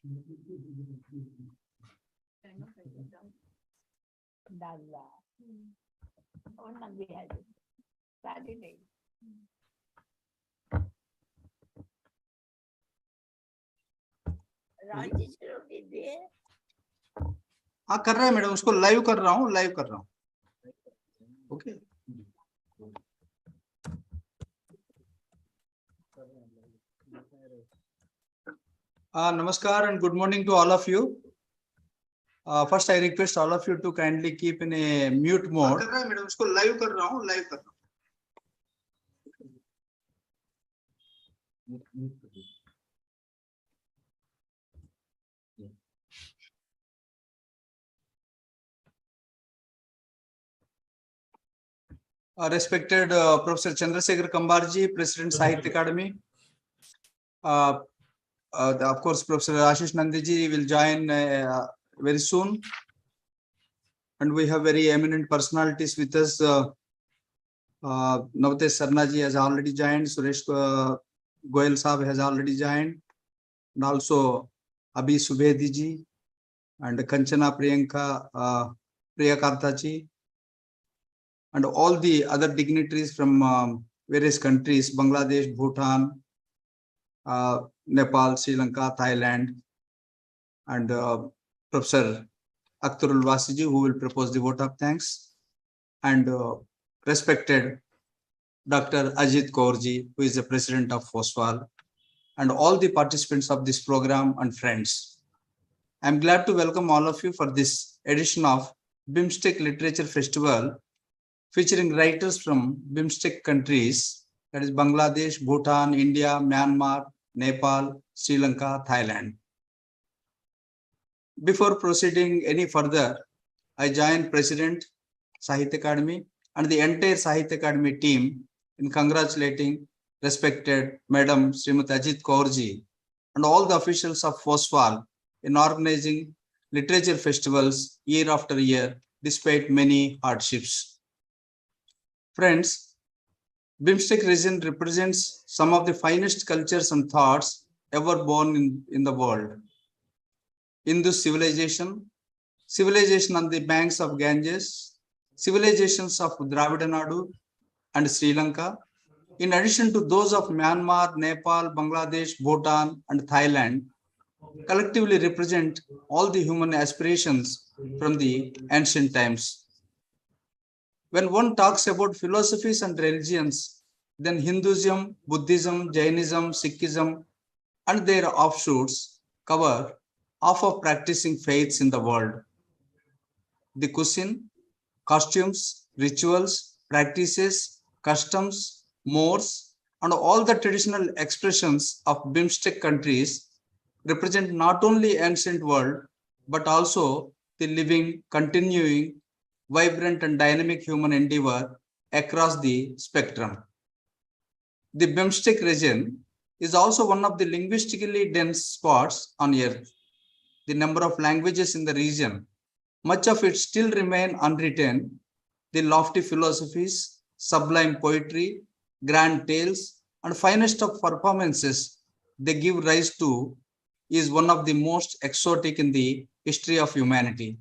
Dalla. Oh, Nandi had it. Saturday. Rajesh दे हाँ कर रहा है मैडम, उसको लाइव कर रहा हूँ, लाइव कर रहा हूँ। Okay Namaskar and good morning to all of you. First, I request all of you to kindly keep in a mute mode. कर रहा है मैडम, उसको लाइव कर रहा हूँ, लाइव कर रहा हूँ। Respected Professor Chandrasekhar Kambarji, President Sahitya Academy. Of course, Professor Ashish Nandiji will join very soon. And we have very eminent personalities with us. Navtesh Sarnaji has already joined. Suresh Goyal Saab has already joined. And also Abhi Subedi ji and Kanchana Priyanka Priyakarta ji. And all the other dignitaries from various countries, Bangladesh, Bhutan, Nepal, Sri Lanka, Thailand, and Professor Akhtarul Wasiji, who will propose the vote of thanks, and respected Dr. Ajit Kaurji, who is the president of Foswal, and all the participants of this program and friends. I am glad to welcome all of you for this edition of BIMSTEC Literature Festival, featuring writers from BIMSTEC countries, that is Bangladesh, Bhutan, India, Myanmar, Nepal, Sri Lanka, Thailand. Before proceeding any further, I join President Sahitya Academy and the entire Sahitya Academy team in congratulating respected Madam Srimati Ajit Kaurji and all the officials of Foswal in organizing literature festivals year after year, despite many hardships. Friends, BIMSTEC region represents some of the finest cultures and thoughts ever born in the world. Indus civilization, civilization on the banks of Ganges, civilizations of Dravida Nadu and Sri Lanka, in addition to those of Myanmar, Nepal, Bangladesh, Bhutan, and Thailand, collectively represent all the human aspirations from the ancient times. When one talks about philosophies and religions, then Hinduism, Buddhism, Jainism, Sikhism, and their offshoots cover half of practicing faiths in the world. The cuisine, costumes, rituals, practices, customs, mores, and all the traditional expressions of BIMSTEC countries represent not only ancient world, but also the living, continuing, vibrant and dynamic human endeavor across the spectrum. The BIMSTEC region is also one of the linguistically dense spots on Earth. The number of languages in the region, much of it still remain unwritten. The lofty philosophies, sublime poetry, grand tales, and finest of performances they give rise to is one of the most exotic in the history of humanity.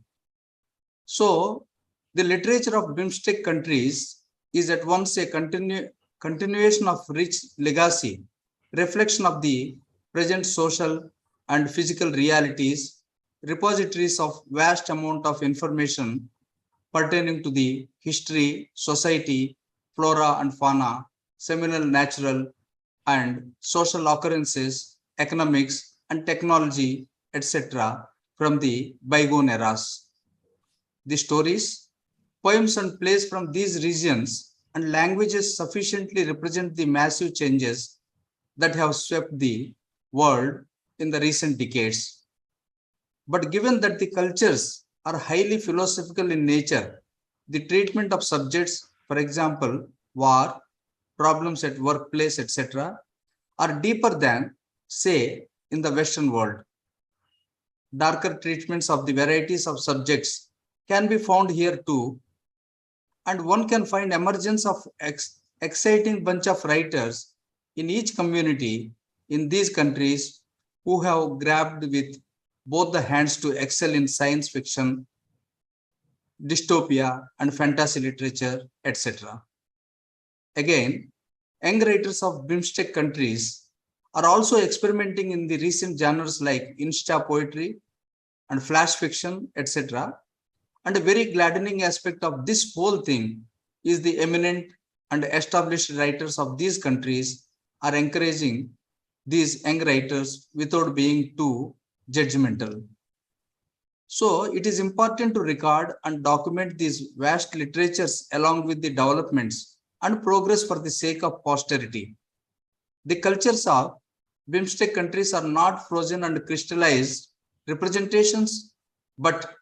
So, the literature of BIMSTEC countries is at once a continuation of rich legacy, reflection of the present social and physical realities, repositories of vast amount of information pertaining to the history, society, flora and fauna, seminal natural and social occurrences, economics and technology, etc. from the bygone eras. The stories, poems and plays from these regions and languages sufficiently represent the massive changes that have swept the world in the recent decades. But given that the cultures are highly philosophical in nature, the treatment of subjects, for example, war, problems at workplace, etc., are deeper than, say, in the Western world. Darker treatments of the varieties of subjects can be found here too, and one can find emergence of exciting bunch of writers in each community in these countries who have grabbed with both the hands to excel in science fiction, dystopia, and fantasy literature, etc. Again, young writers of BIMSTEC countries are also experimenting in the recent genres like Insta poetry and flash fiction, etc. And a very gladdening aspect of this whole thing is the eminent and established writers of these countries are encouraging these young writers without being too judgmental. So it is important to record and document these vast literatures along with the developments and progress for the sake of posterity. The cultures of BIMSTEC countries are not frozen and crystallized representations, but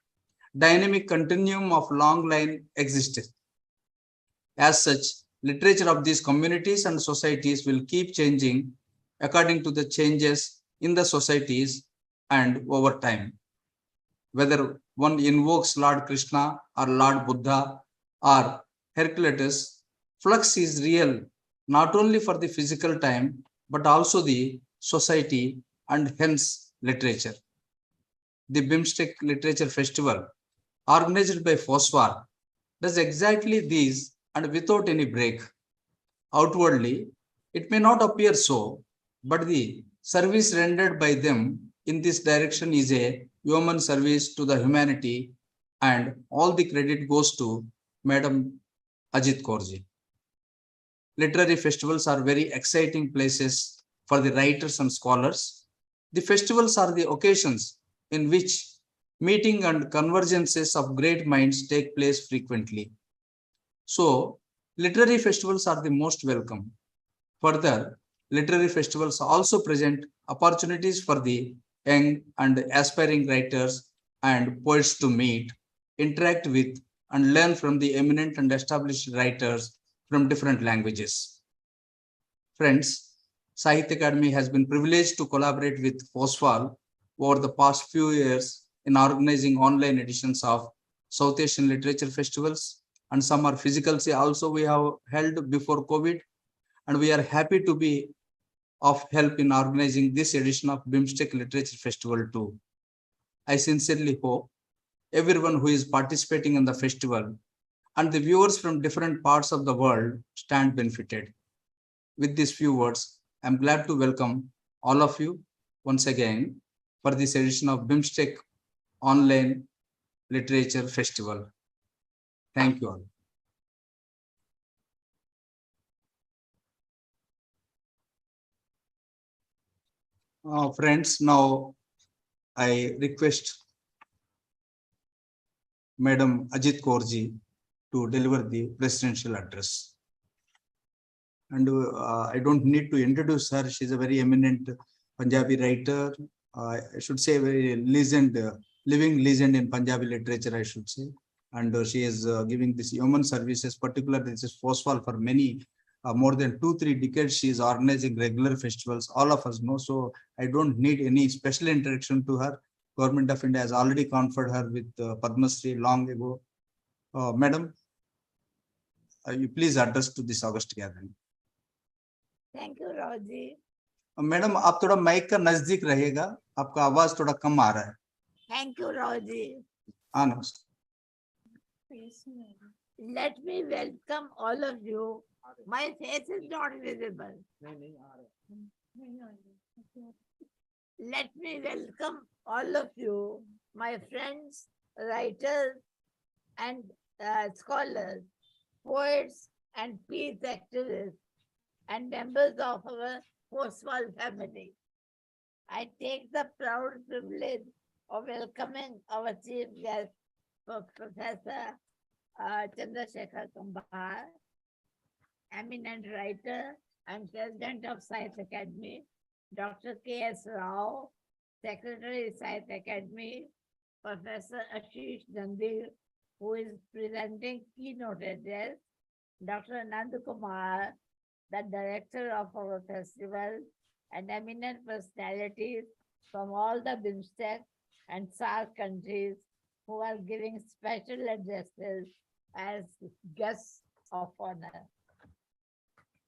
dynamic continuum of long line existence. As such, literature of these communities and societies will keep changing according to the changes in the societies and over time. Whether one invokes Lord Krishna or Lord Buddha or Hercules, flux is real not only for the physical time but also the society and hence literature. The BIMSTEC Literature Festival, organized by Foswal, does exactly these and without any break. Outwardly, it may not appear so, but the service rendered by them in this direction is a human service to the humanity, and all the credit goes to Madam Ajit Kaurji. Literary festivals are very exciting places for the writers and scholars. The festivals are the occasions in which meeting and convergences of great minds take place frequently. So, literary festivals are the most welcome. Further, literary festivals also present opportunities for the young and aspiring writers and poets to meet, interact with, and learn from the eminent and established writers from different languages. Friends, Sahitya Academy has been privileged to collaborate with Foswal over the past few years in organizing online editions of South Asian literature festivals, and some are physical. Also, we have held before COVID, and we are happy to be of help in organizing this edition of BIMSTEC Literature Festival too. I sincerely hope everyone who is participating in the festival and the viewers from different parts of the world stand benefited. With these few words, I'm glad to welcome all of you once again for this edition of BIMSTEC Online Literature Festival. Thank you all. Friends, now I request Madam Ajit Kaurji to deliver the presidential address. And I don't need to introduce her. She's a very eminent Punjabi writer. I should say a very legend, living legend in Punjabi literature, I should say. And she is giving this human services, particularly this is Foswal for many, more than 2-3 decades. She is organizing regular festivals. All of us know. So I don't need any special introduction to her. Government of India has already conferred her with Padma Shri long ago. Madam, you please address to this August gathering. Thank you, Roji. Madam आप थोड़ा mic का नजदीक रहेगा, आपका आवाज थोड़ा कम आ रहा है. Thank you, Roji. हाँ नमस्कार. Let me welcome all of you. My face is not visible. Let me welcome all of you, my friends, writers, and scholars, poets, and peace activists, and members of our Foswal family. I take the proud privilege of welcoming our chief guest, Professor Chandrasekhar Kambhar, eminent writer and president of Science Academy, Dr. K.S. Rao, Secretary Science Academy, Professor Ashish Dandir, who is presenting keynote address, Dr. Nand Kumar, the director of our festival, and eminent personalities from all the BIMSTEC and SAARC countries who are giving special addresses as guests of honor.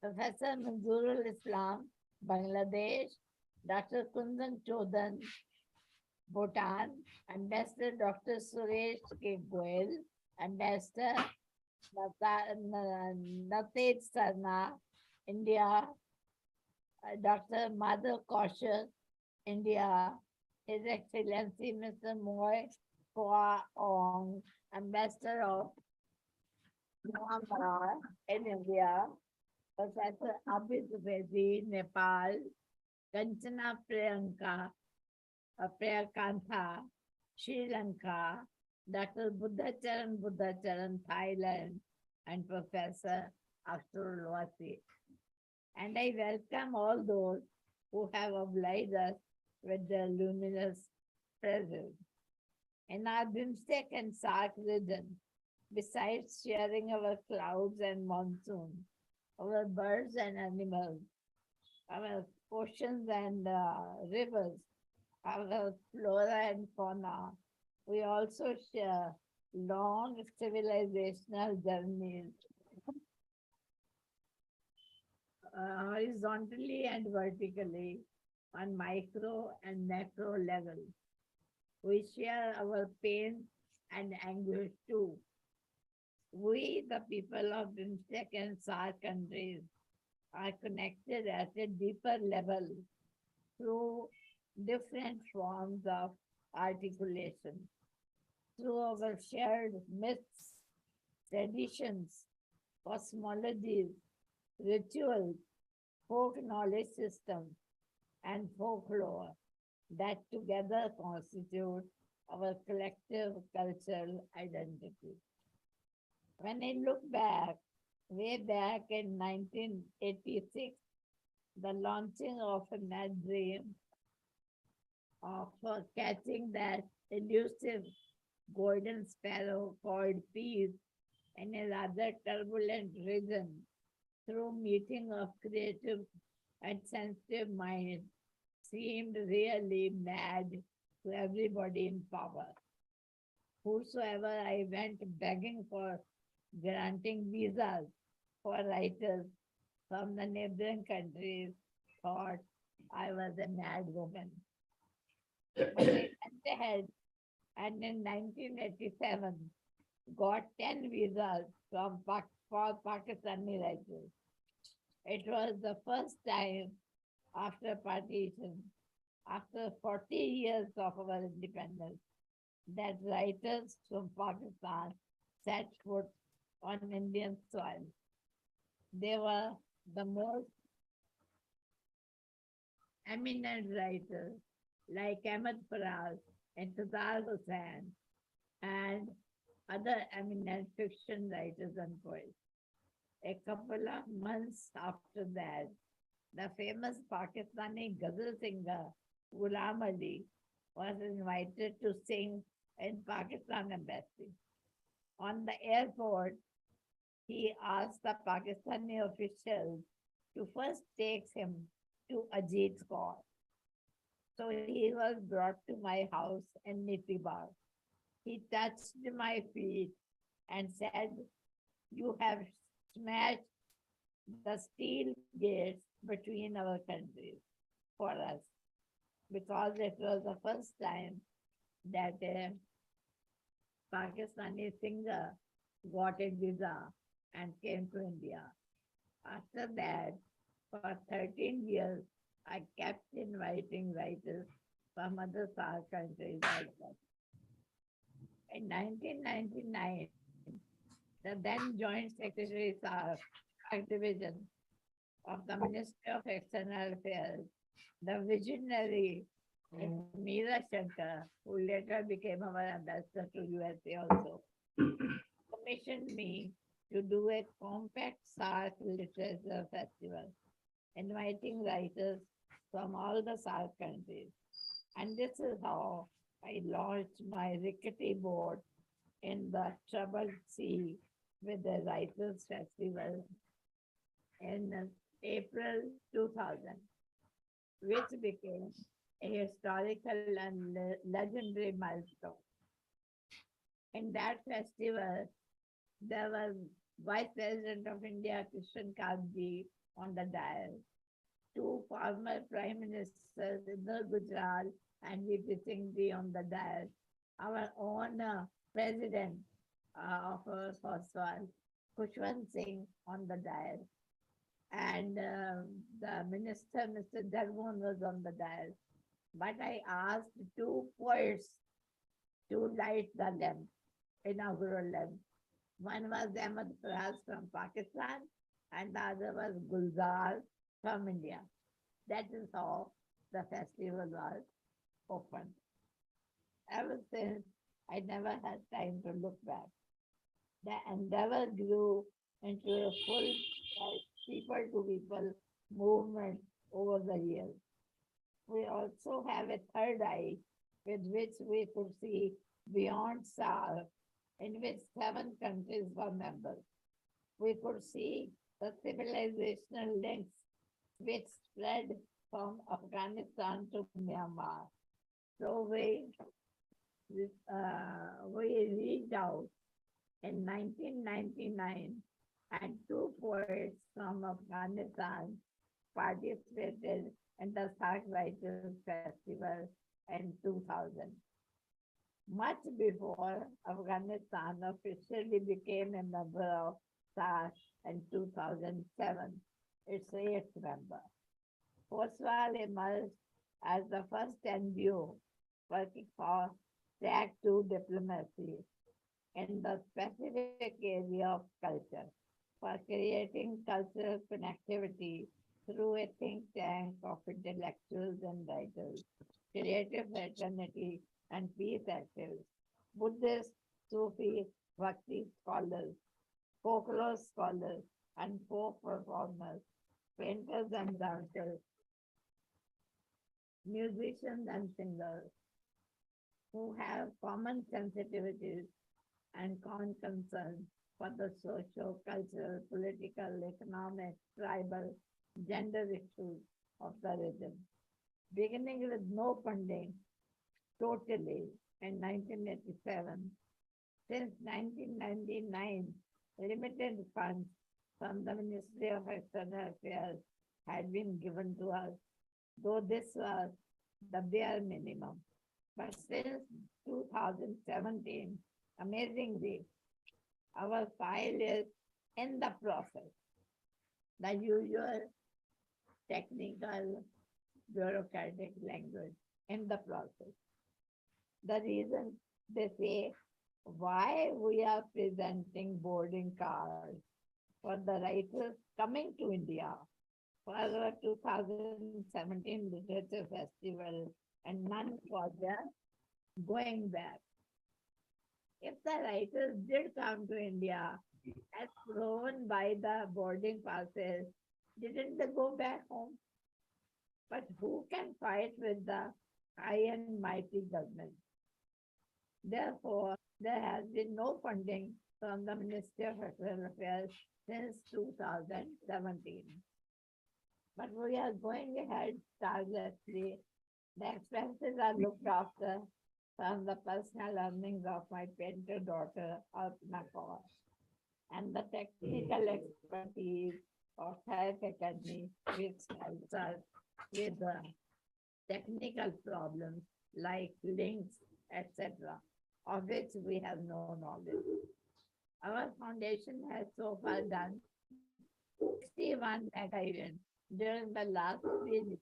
Professor Manzoorul Islam, Bangladesh, Dr. Kundan Chodan, Bhutan, Ambassador Dr. Suresh K. Goel, Ambassador Natej Sarna, India, Dr. Madhav Kaushal, India, His Excellency Mr. Moy Koa Ong, Ambassador of Myanmar in India, Professor Abid Vedi, Nepal, Kanchana Priyakantha, Sri Lanka, Dr. Buddhacharan, Thailand, and Professor Akhtar Lwasi. And I welcome all those who have obliged us with their luminous presence. In our BIMSTEC and SARC region, besides sharing our clouds and monsoon, our birds and animals, our oceans and rivers, our flora and fauna, we also share long civilizational journeys horizontally and vertically on micro and macro levels. We share our pain and anguish too. We, the people of BIMSTEC and SAARC countries, are connected at a deeper level through different forms of articulation, through our shared myths, traditions, cosmologies, rituals, folk knowledge systems, and folklore that together constitute our collective cultural identity. When I look back, way back in 1986, the launching of a mad dream of catching that elusive golden sparrow called peace in a rather turbulent region through meeting of creative and sensitive minds seemed really mad to everybody in power. Whosoever I went begging for granting visas for writers from the neighboring countries thought I was a mad woman. But I went ahead and in 1987 got 10 visas for Pakistani writers. It was the first time after partition, after 40 years of our independence, that writers from Pakistan set foot on Indian soil. They were the most eminent writers like Ahmed Faraz, Intizar Hussain, and other eminent fiction writers and poets. A couple of months after that, the famous Pakistani ghazal singer Ghulam Ali was invited to sing in Pakistan embassy. On the airport, he asked the Pakistani officials to first take him to Ajit's court. So he was brought to my house in Nitibar. He touched my feet and said, "You have smashed the steel gates between our countries for us," because it was the first time that a Pakistani singer got a visa and came to India. After that, for 13 years, I kept inviting writers from other SAARC countries also. In 1999, the then Joint Secretary SAARC Division of the Ministry of External Affairs, the visionary Meera Shankar, who later became our ambassador to USA also, commissioned me to do a compact SAARC literature festival, inviting writers from all the SAARC countries. And this is how I launched my rickety boat in the troubled sea with the Writers' Festival in April 2000, which became a historical and legendary milestone. In that festival, there was Vice President of India, Krishan Kabji, on the dais, two former Prime Ministers, Indra Gujral and witnessing thee on the dais, our own president of Foswal, Kushwant Singh on the dais, and the minister, Mr. Darwin, was on the dais. But I asked two poets to light the lamp, inaugural lamp. One was Ahmad Faraz from Pakistan, and the other was Gulzar from India. That is how the festival was opened. Ever since, I never had time to look back. The endeavor grew into a full people to people movement over the years. We also have a third eye with which we could see beyond SAR, in which 7 countries were members. We could see the civilizational links which spread from Afghanistan to Myanmar. So we reached out in 1999, and two poets from Afghanistan participated in the Sark Writers Festival in 2000. Much before Afghanistan officially became a member of SARC in 2007, its eighth member. Foswal emerged as the first NGO working for track 2 diplomacy in the specific area of culture, for creating cultural connectivity through a think tank of intellectuals and writers, creative fraternity and peace activists, Buddhist, Sufi, Bhakti scholars, folklore scholars, and folk performers, painters and dancers, musicians and singers who have common sensitivities and common concerns for the social, cultural, political, economic, tribal, gender issues of the region. Beginning with no funding totally in 1987, since 1999, limited funds from the Ministry of External Affairs had been given to us, though this was the bare minimum. But since 2017, amazingly, our file is in the process. The usual technical bureaucratic language in the process. The reason they say why we are presenting boarding cards for the writers coming to India for the 2017 Literature Festival and none for their going back. If the writers did come to India, as proven by the boarding passes, didn't they go back home? But who can fight with the high and mighty government? Therefore, there has been no funding from the Ministry of External Affairs since 2017. But we are going ahead tirelessly. The expenses are looked after from the personal earnings of my painter daughter, Alpna Kaur, and the technical expertise of Health Academy, which helps us with the technical problems like links, etc., of which we have no knowledge. Our foundation has so far done 61 mega events during the last 3 decades,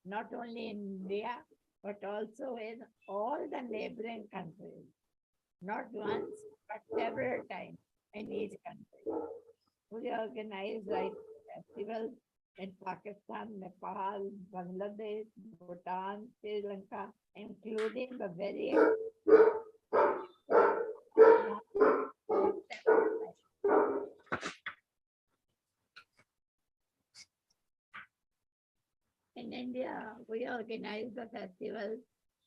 not only in India, but also in all the neighboring countries, not once, but several times in each country. We organize like festivals in Pakistan, Nepal, Bangladesh, Bhutan, Sri Lanka, including the very in India, we organize the festivals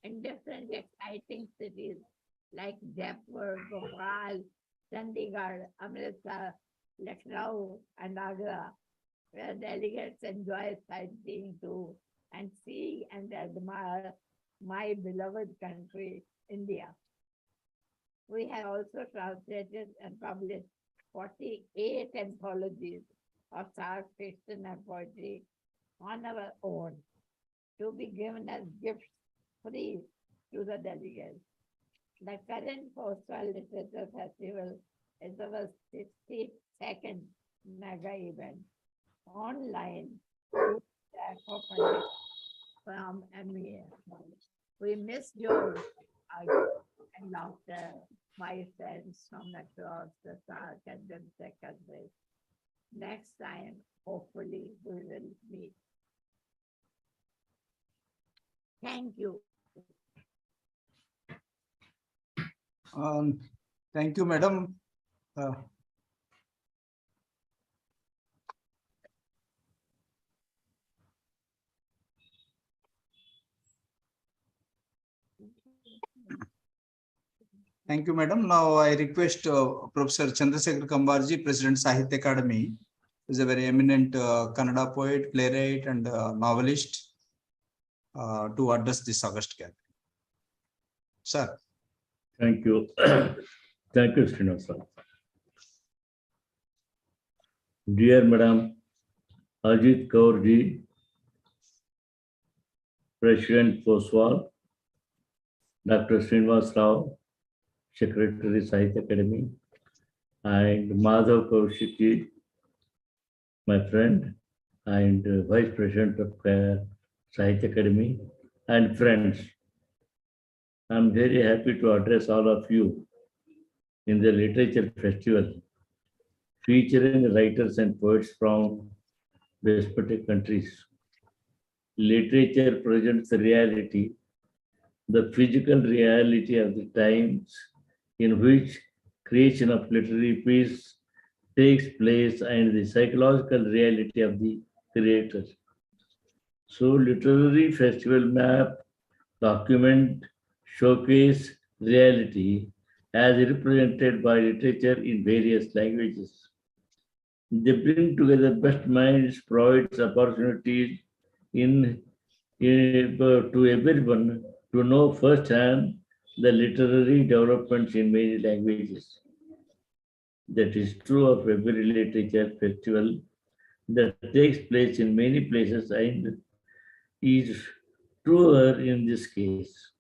in different exciting cities like Jaipur, Bhopal, Chandigarh, Amritsar, Lucknow, and Agra, where delegates enjoy sightseeing too and see and admire my beloved country, India. We have also translated and published 48 anthologies of science fiction and poetry on our own to be given as gifts free to the delegates. The current Foswal Literature Festival is our 62nd mega event. Online through for funding from MEA. We miss your hugs and laughter, my friends from across the South and the countries. Next time, hopefully, we will meet. Thank you. Thank you, madam. Uh, Thank you, madam. Now I request Professor Chandrasekhar Kambarji, President Sahitya Academy, who is a very eminent Kannada poet, playwright, and novelist, to address this August gathering. Sir. Thank you. Thank you, Srinivasa. Dear Madam Ajit Kaur ji, President Foswal, Dr. Srinivas Rao, Secretary Sahitya Academy, and Madhav Kaushik ji, my friend, and Vice President of Sahitya Academy, and friends. I'm very happy to address all of you in the Literature Festival, featuring writers and poets from respective countries. Literature presents the reality, the physical reality of the times in which creation of literary piece takes place and the psychological reality of the creator. So literary festival map, document, showcase reality as represented by literature in various languages. They bring together best minds, provides opportunities to everyone to know firsthand the literary developments in many languages. That is true of every literature festival that takes place in many places and is truer in this case.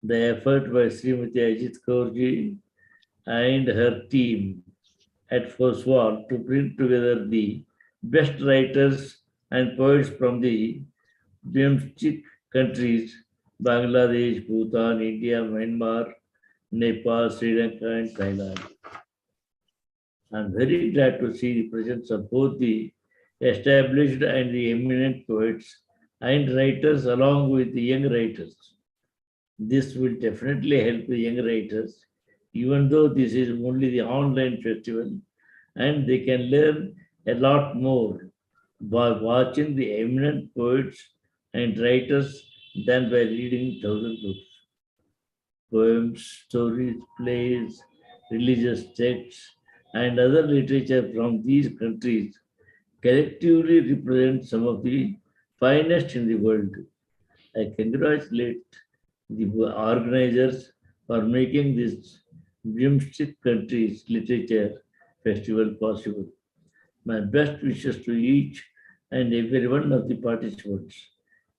The effort by Srimati Ajit Kaurji and her team at Foswal to bring together the best writers and poets from the BIMSTEC countries, Bangladesh, Bhutan, India, Myanmar, Nepal, Sri Lanka, and Thailand. I'm very glad to see the presence of both the established and the eminent poets and writers along with the young writers. This will definitely help the young writers, even though this is only the online festival, and they can learn a lot more by watching the eminent poets and writers than by reading 1,000 books. Poems, stories, plays, religious texts, and other literature from these countries collectively represent some of the finest in the world. I congratulate the organizers for making this BIMSTEC countries literature festival possible. My best wishes to each and every one of the participants.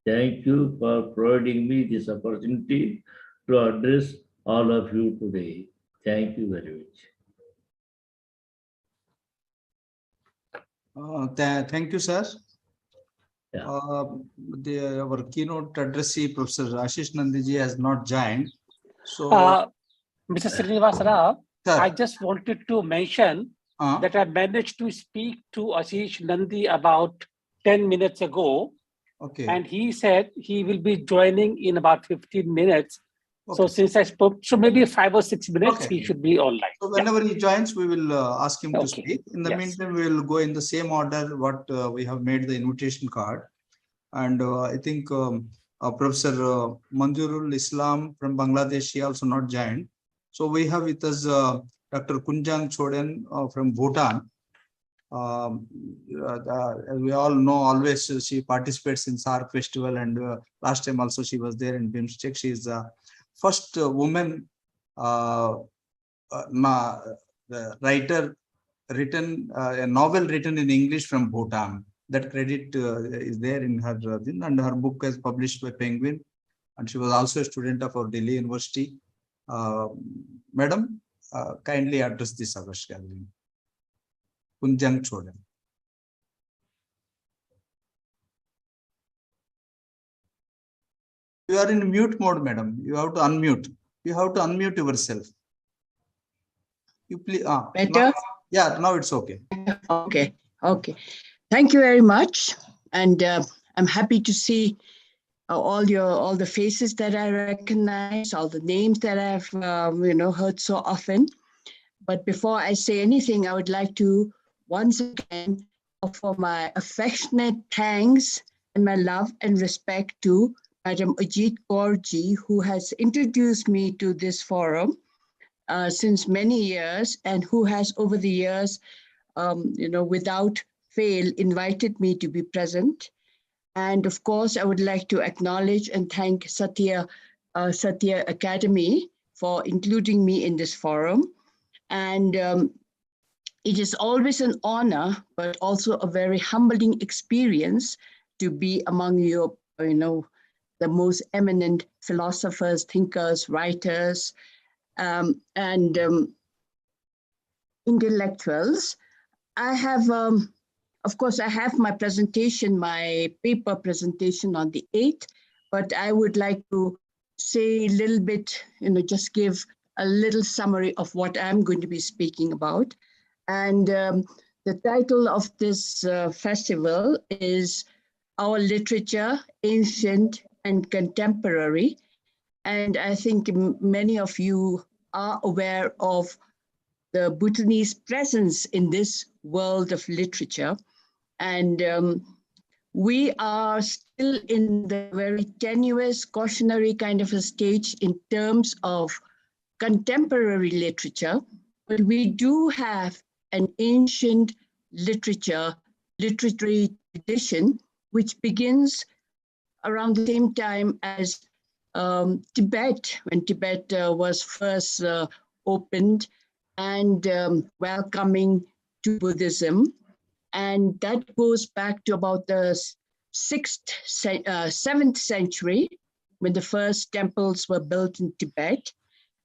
Thank you for providing me this opportunity to address all of you today. Thank you very much. Thank you, sir. Yeah. Our keynote addressee, Professor Ashish Nandiji, has not joined. So, Mr. Srinivas Rao, sir. I just wanted to mention that I managed to speak to Ashish Nandi about 10 minutes ago. Okay. And he said he will be joining in about 15 minutes. Okay. So since I spoke, so maybe 5 or 6 minutes, Okay. he should be online. So whenever he joins, we will ask him to speak. In the Yes. meantime, we will go in the same order what we have made the invitation card. And I think Professor Manjurul Islam from Bangladesh, he also not joined. So we have with us Dr. Kunjang Choden from Bhutan. We all know always she participates in SARC festival, and last time also she was there in BIMSTEC. She is the first woman writer written a novel written in English from Bhutan. That credit is there in her and her book is published by Penguin, and she was also a student of our Delhi University. Madam, kindly address this August gathering. Kunjang Chodan. You are in mute mode, madam. You have to unmute. You have to unmute yourself. You please. Better? Now it's okay. Okay. Thank you very much, and I'm happy to see all the faces that I recognize, all the names that I've heard so often. But before I say anything, I would like to once again offer my affectionate thanks and my love and respect to Madam Ajit Kaur ji, who has introduced me to this forum since many years, and who has over the years, without fail, invited me to be present. And of course, I would like to acknowledge and thank Satya Academy for including me in this forum. And it is always an honor, but also a very humbling experience to be among your, the most eminent philosophers, thinkers, writers, and intellectuals. I have, of course, I have my presentation, my paper presentation on the 8th, but I would like to say a little bit, just give a little summary of what I'm going to be speaking about. And the title of this festival is Our Literature, Ancient and Contemporary. And I think many of you are aware of the Bhutanese presence in this world of literature. And we are still in the very tenuous, cautionary kind of a stage in terms of contemporary literature, but we do have an ancient literary tradition, which begins around the same time as Tibet, when Tibet was first opened and welcoming to Buddhism. And that goes back to about the 7th century, when the first temples were built in Tibet.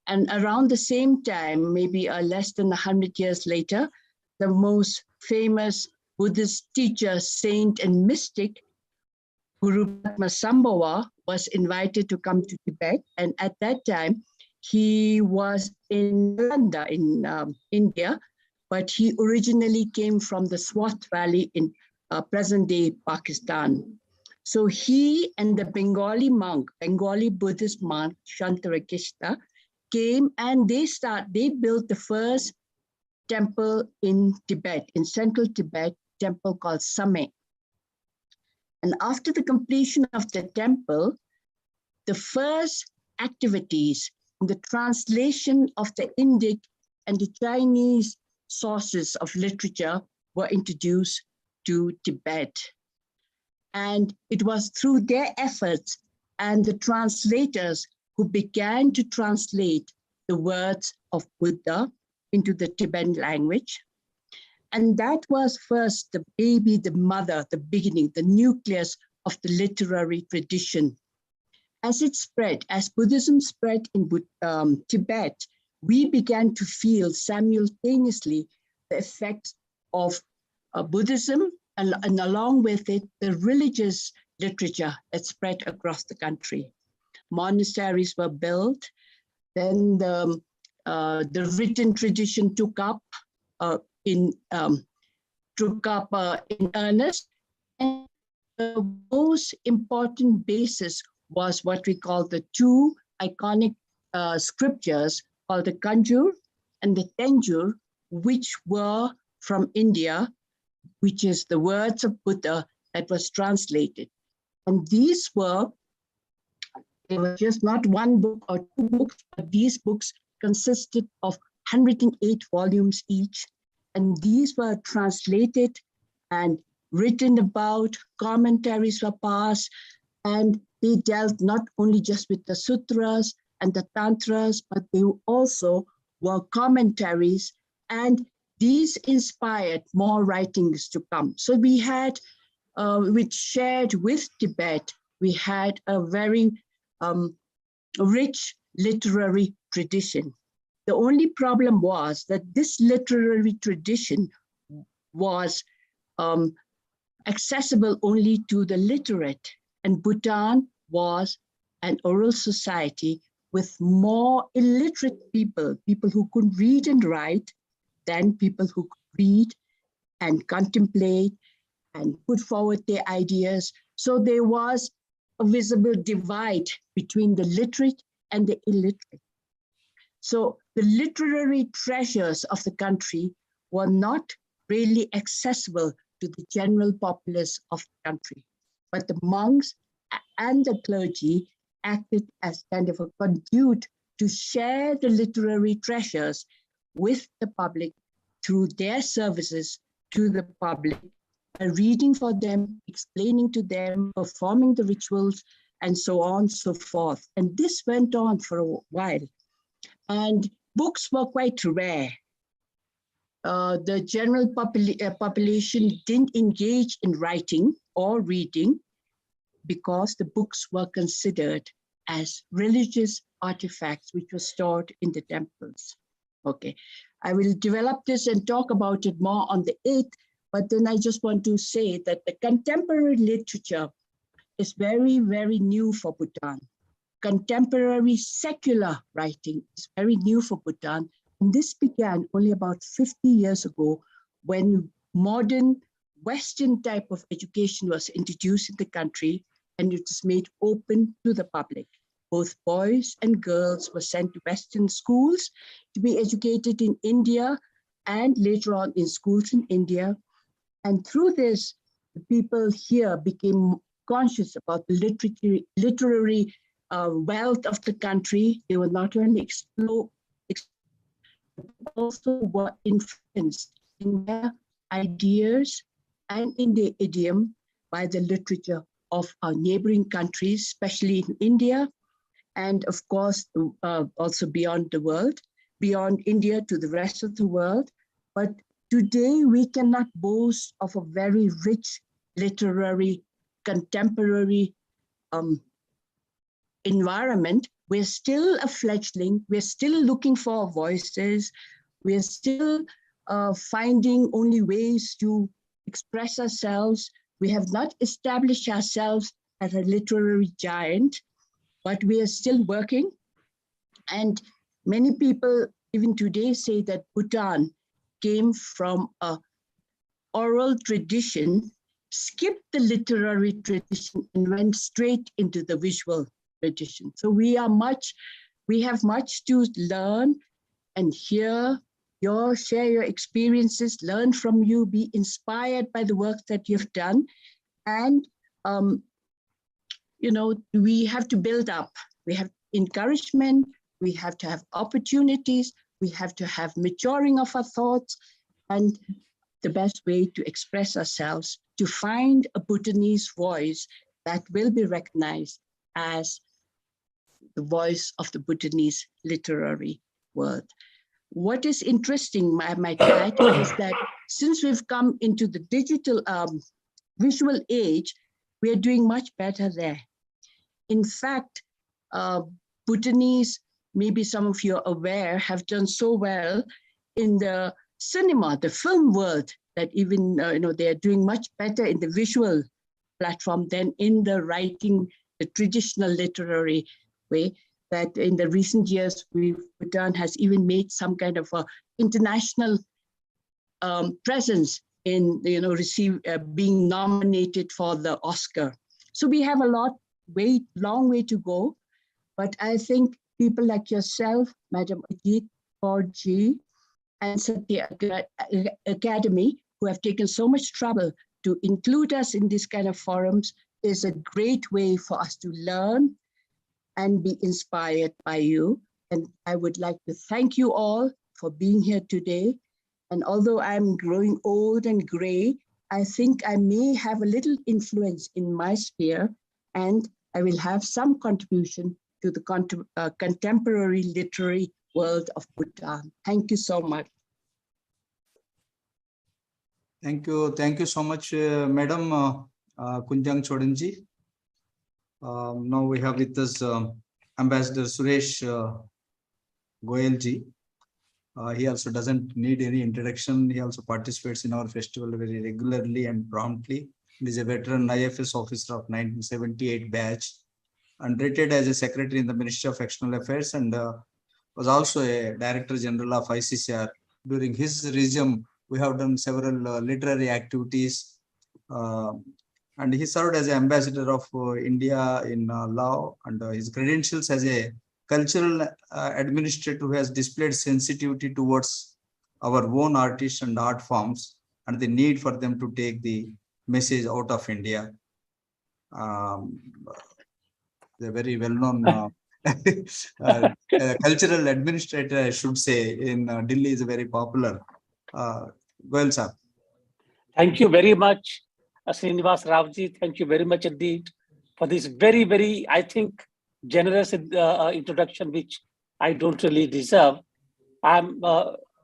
And around the same time, maybe less than 100 years later, the most famous Buddhist teacher, saint, and mystic, Guru Padmasambhava, was invited to come to Tibet. And at that time, he was in Nalanda in India, but he originally came from the Swat Valley in present-day Pakistan. So he and the Bengali Buddhist monk, Shantarakishta, came and they built the first temple in Tibet, in central Tibet, temple called Same. And after the completion of the temple, the first activities, the translation of the Indic and the Chinese sources of literature were introduced to Tibet. And it was through their efforts and the translators who began to translate the words of Buddha into the Tibetan language. And that was first the baby, the mother, the beginning, the nucleus of the literary tradition. As it spread, as Buddhism spread in Tibet, we began to feel simultaneously the effects of Buddhism and along with it, the religious literature that spread across the country. Monasteries were built, then the written tradition took up in earnest, and the most important basis was what we call the two iconic scriptures called the Kanjur and the Tenjur, which were from India, which is the words of Buddha that was translated. And they were just not one book or two books, but these books consisted of 108 volumes each. And these were translated and written about, commentaries were passed, and they dealt not only just with the sutras and the tantras, but they also were commentaries, and these inspired more writings to come. So we had, which shared with Tibet, we had a very rich literary tradition. The only problem was that this literary tradition was accessible only to the literate, and Bhutan was an oral society with more illiterate people, people who could read and write, than people who could read and contemplate and put forward their ideas. So there was a visible divide between the literate and the illiterate. So the literary treasures of the country were not really accessible to the general populace of the country. But the monks and the clergy acted as kind of a conduit to share the literary treasures with the public through their services to the public, reading for them, explaining to them, performing the rituals, and so on and so forth. And this went on for a while. And books were quite rare. The general population didn't engage in writing or reading because the books were considered as religious artifacts which were stored in the temples. Okay, I will develop this and talk about it more on the 8th, but then I just want to say that the contemporary literature is very, very new for Bhutan. Contemporary secular writing is very new for Bhutan. And this began only about 50 years ago when modern Western type of education was introduced in the country, and it was made open to the public. Both boys and girls were sent to Western schools to be educated in India and later on in schools in India. And through this, the people here became conscious about the literary wealth of the country. They were not only also were influenced in their ideas and in their idiom by the literature of our neighboring countries, especially in India, and of course, also beyond the world, beyond India to the rest of the world. But today we cannot boast of a very rich literary, contemporary environment. We're still a fledgling. We're still looking for voices. We're still finding only ways to express ourselves. We have not established ourselves as a literary giant, but we are still working. And many people, even today, say that Bhutan came from an oral tradition, skipped the literary tradition, and went straight into the visual tradition. So we have much to learn and hear, share your experiences, learn from you, be inspired by the work that you've done. And, we have to build up. We have encouragement, we have to have opportunities, we have to have maturing of our thoughts, and the best way to express ourselves, to find a Bhutanese voice that will be recognized as the voice of the Bhutanese literary world. What is interesting, I might add, is that since we've come into the digital visual age, we are doing much better there. In fact, Bhutanese, maybe some of you are aware, have done so well in the cinema, the film world, that even they are doing much better in the visual platform than in the writing, the traditional literary way. That in the recent years, Bhutan has even made some kind of a international presence in being nominated for the Oscar. So we have a long way to go. But I think people like yourself, Madam Ajit Kaurji, and Satya Academy, who have taken so much trouble to include us in these kind of forums, is a great way for us to learn and be inspired by you. And I would like to thank you all for being here today. And although I'm growing old and gray, I think I may have a little influence in my sphere, and I will have some contribution to the contemporary literary world of Bhutan. Thank you so much. Thank you so much, Madam Kunjang Chodanji. Now we have with us Ambassador Suresh Goyalji. He also doesn't need any introduction. He also participates in our festival very regularly and promptly. He is a veteran IFS officer of 1978 batch and rated as a secretary in the Ministry of External Affairs and was also a Director General of ICCR. During his regime, we have done several literary activities and he served as an ambassador of India in Laos, and his credentials as a cultural administrator who has displayed sensitivity towards our own artists and art forms and the need for them to take the message out of India. The very well-known cultural administrator, I should say, in Delhi is very popular. Goyal sir. Thank you very much, Srinivas Ravji. Thank you very much indeed for this very, very, I think, generous introduction, which I don't really deserve. I'm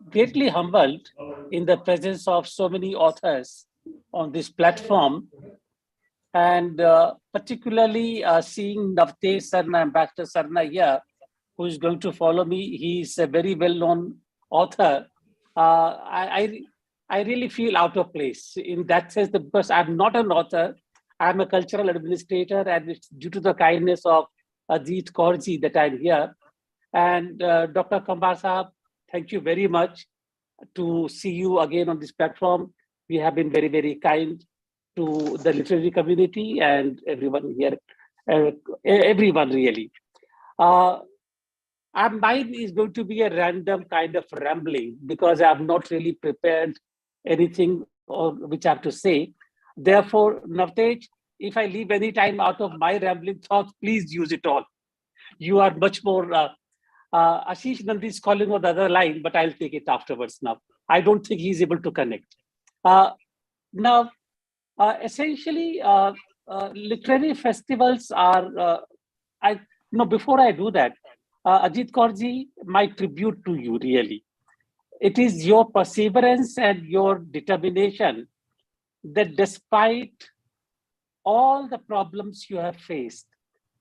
greatly humbled in the presence of so many authors on this platform, and particularly seeing Navtesh Sarna, Ambassador Sarna here, who is going to follow me. He's a very well-known author. I really feel out of place in that sense, because I'm not an author. I'm a cultural administrator, and it's due to the kindness of Ajit Kaurji that I'm here. And Dr. Kambar Sahab, thank you very much to see you again on this platform. We have been very, very kind to the literary community and everyone here, everyone really. Mine is going to be a random kind of rambling because I'm not really prepared anything or which I have to say. Therefore, Navtesh, if I leave any time out of my rambling thoughts, please use it all. You are much more, Ashish Nandi is calling on the other line, but I'll take it afterwards now. I don't think he's able to connect. Essentially, literary festivals are, before I do that, Ajit Kaurji, my tribute to you, really. It is your perseverance and your determination that despite all the problems you have faced,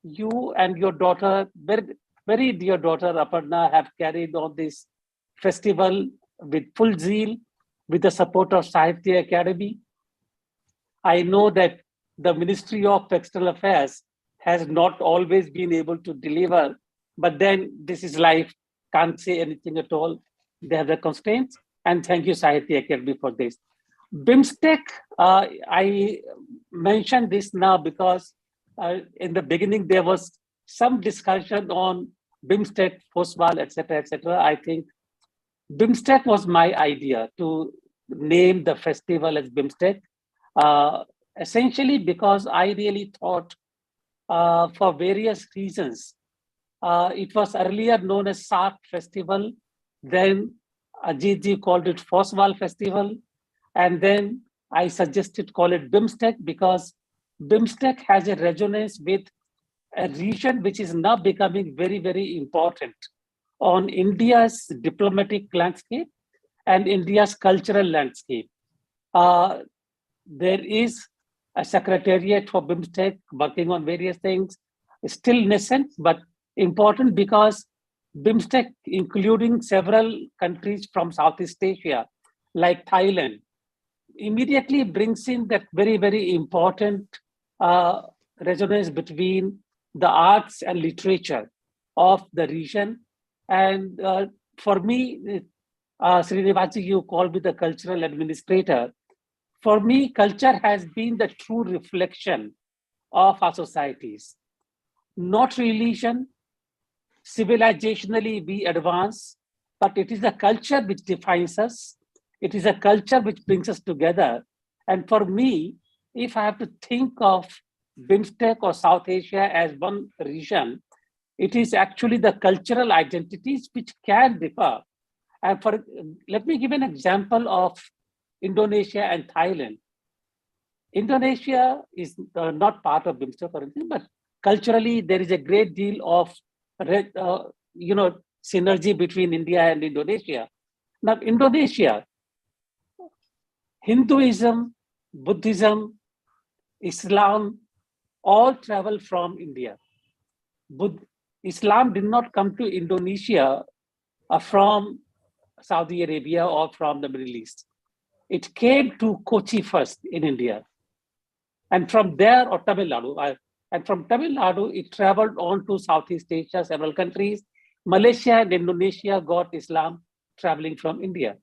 you and your daughter, very, very dear daughter Aparna, have carried on this festival with full zeal, with the support of Sahitya Academy. I know that the Ministry of External Affairs has not always been able to deliver, but then this is life, can't say anything at all. They have the constraints, and thank you, Sahitya Academy, for this. BIMSTEC, I mentioned this now because in the beginning there was some discussion on BIMSTEC, Foswal, etc., etc. I think BIMSTEC was my idea to name the festival as BIMSTEC, essentially because I really thought for various reasons. It was earlier known as SARC Festival, then Ajit ji called it Foswal Festival, and then I suggested call it BIMSTEC because BIMSTEC has a resonance with a region which is now becoming very, very important on India's diplomatic landscape and India's cultural landscape. There is a secretariat for BIMSTEC working on various things, still nascent, but important because BIMSTEC, including several countries from Southeast Asia, like Thailand, immediately brings in that very, very important resonance between the arts and literature of the region. And for me, Srinivas, you called me the cultural administrator. For me, culture has been the true reflection of our societies, not religion. Civilizationally, we advance, but it is a culture which defines us. It is a culture which brings us together. And for me, if I have to think of BIMSTEC or South Asia as one region, it is actually the cultural identities which can differ. And let me give an example of Indonesia and Thailand. Indonesia is not part of BIMSTEC or anything, but culturally there is a great deal of synergy between India and Indonesia. Now, Indonesia, Hinduism, Buddhism, Islam, all travel from India. Islam did not come to Indonesia from Saudi Arabia or from the Middle East. It came to Kochi first in India. And from there, or Tamil Nadu, and from Tamil Nadu, it traveled on to Southeast Asia, several countries. Malaysia and Indonesia got Islam traveling from India.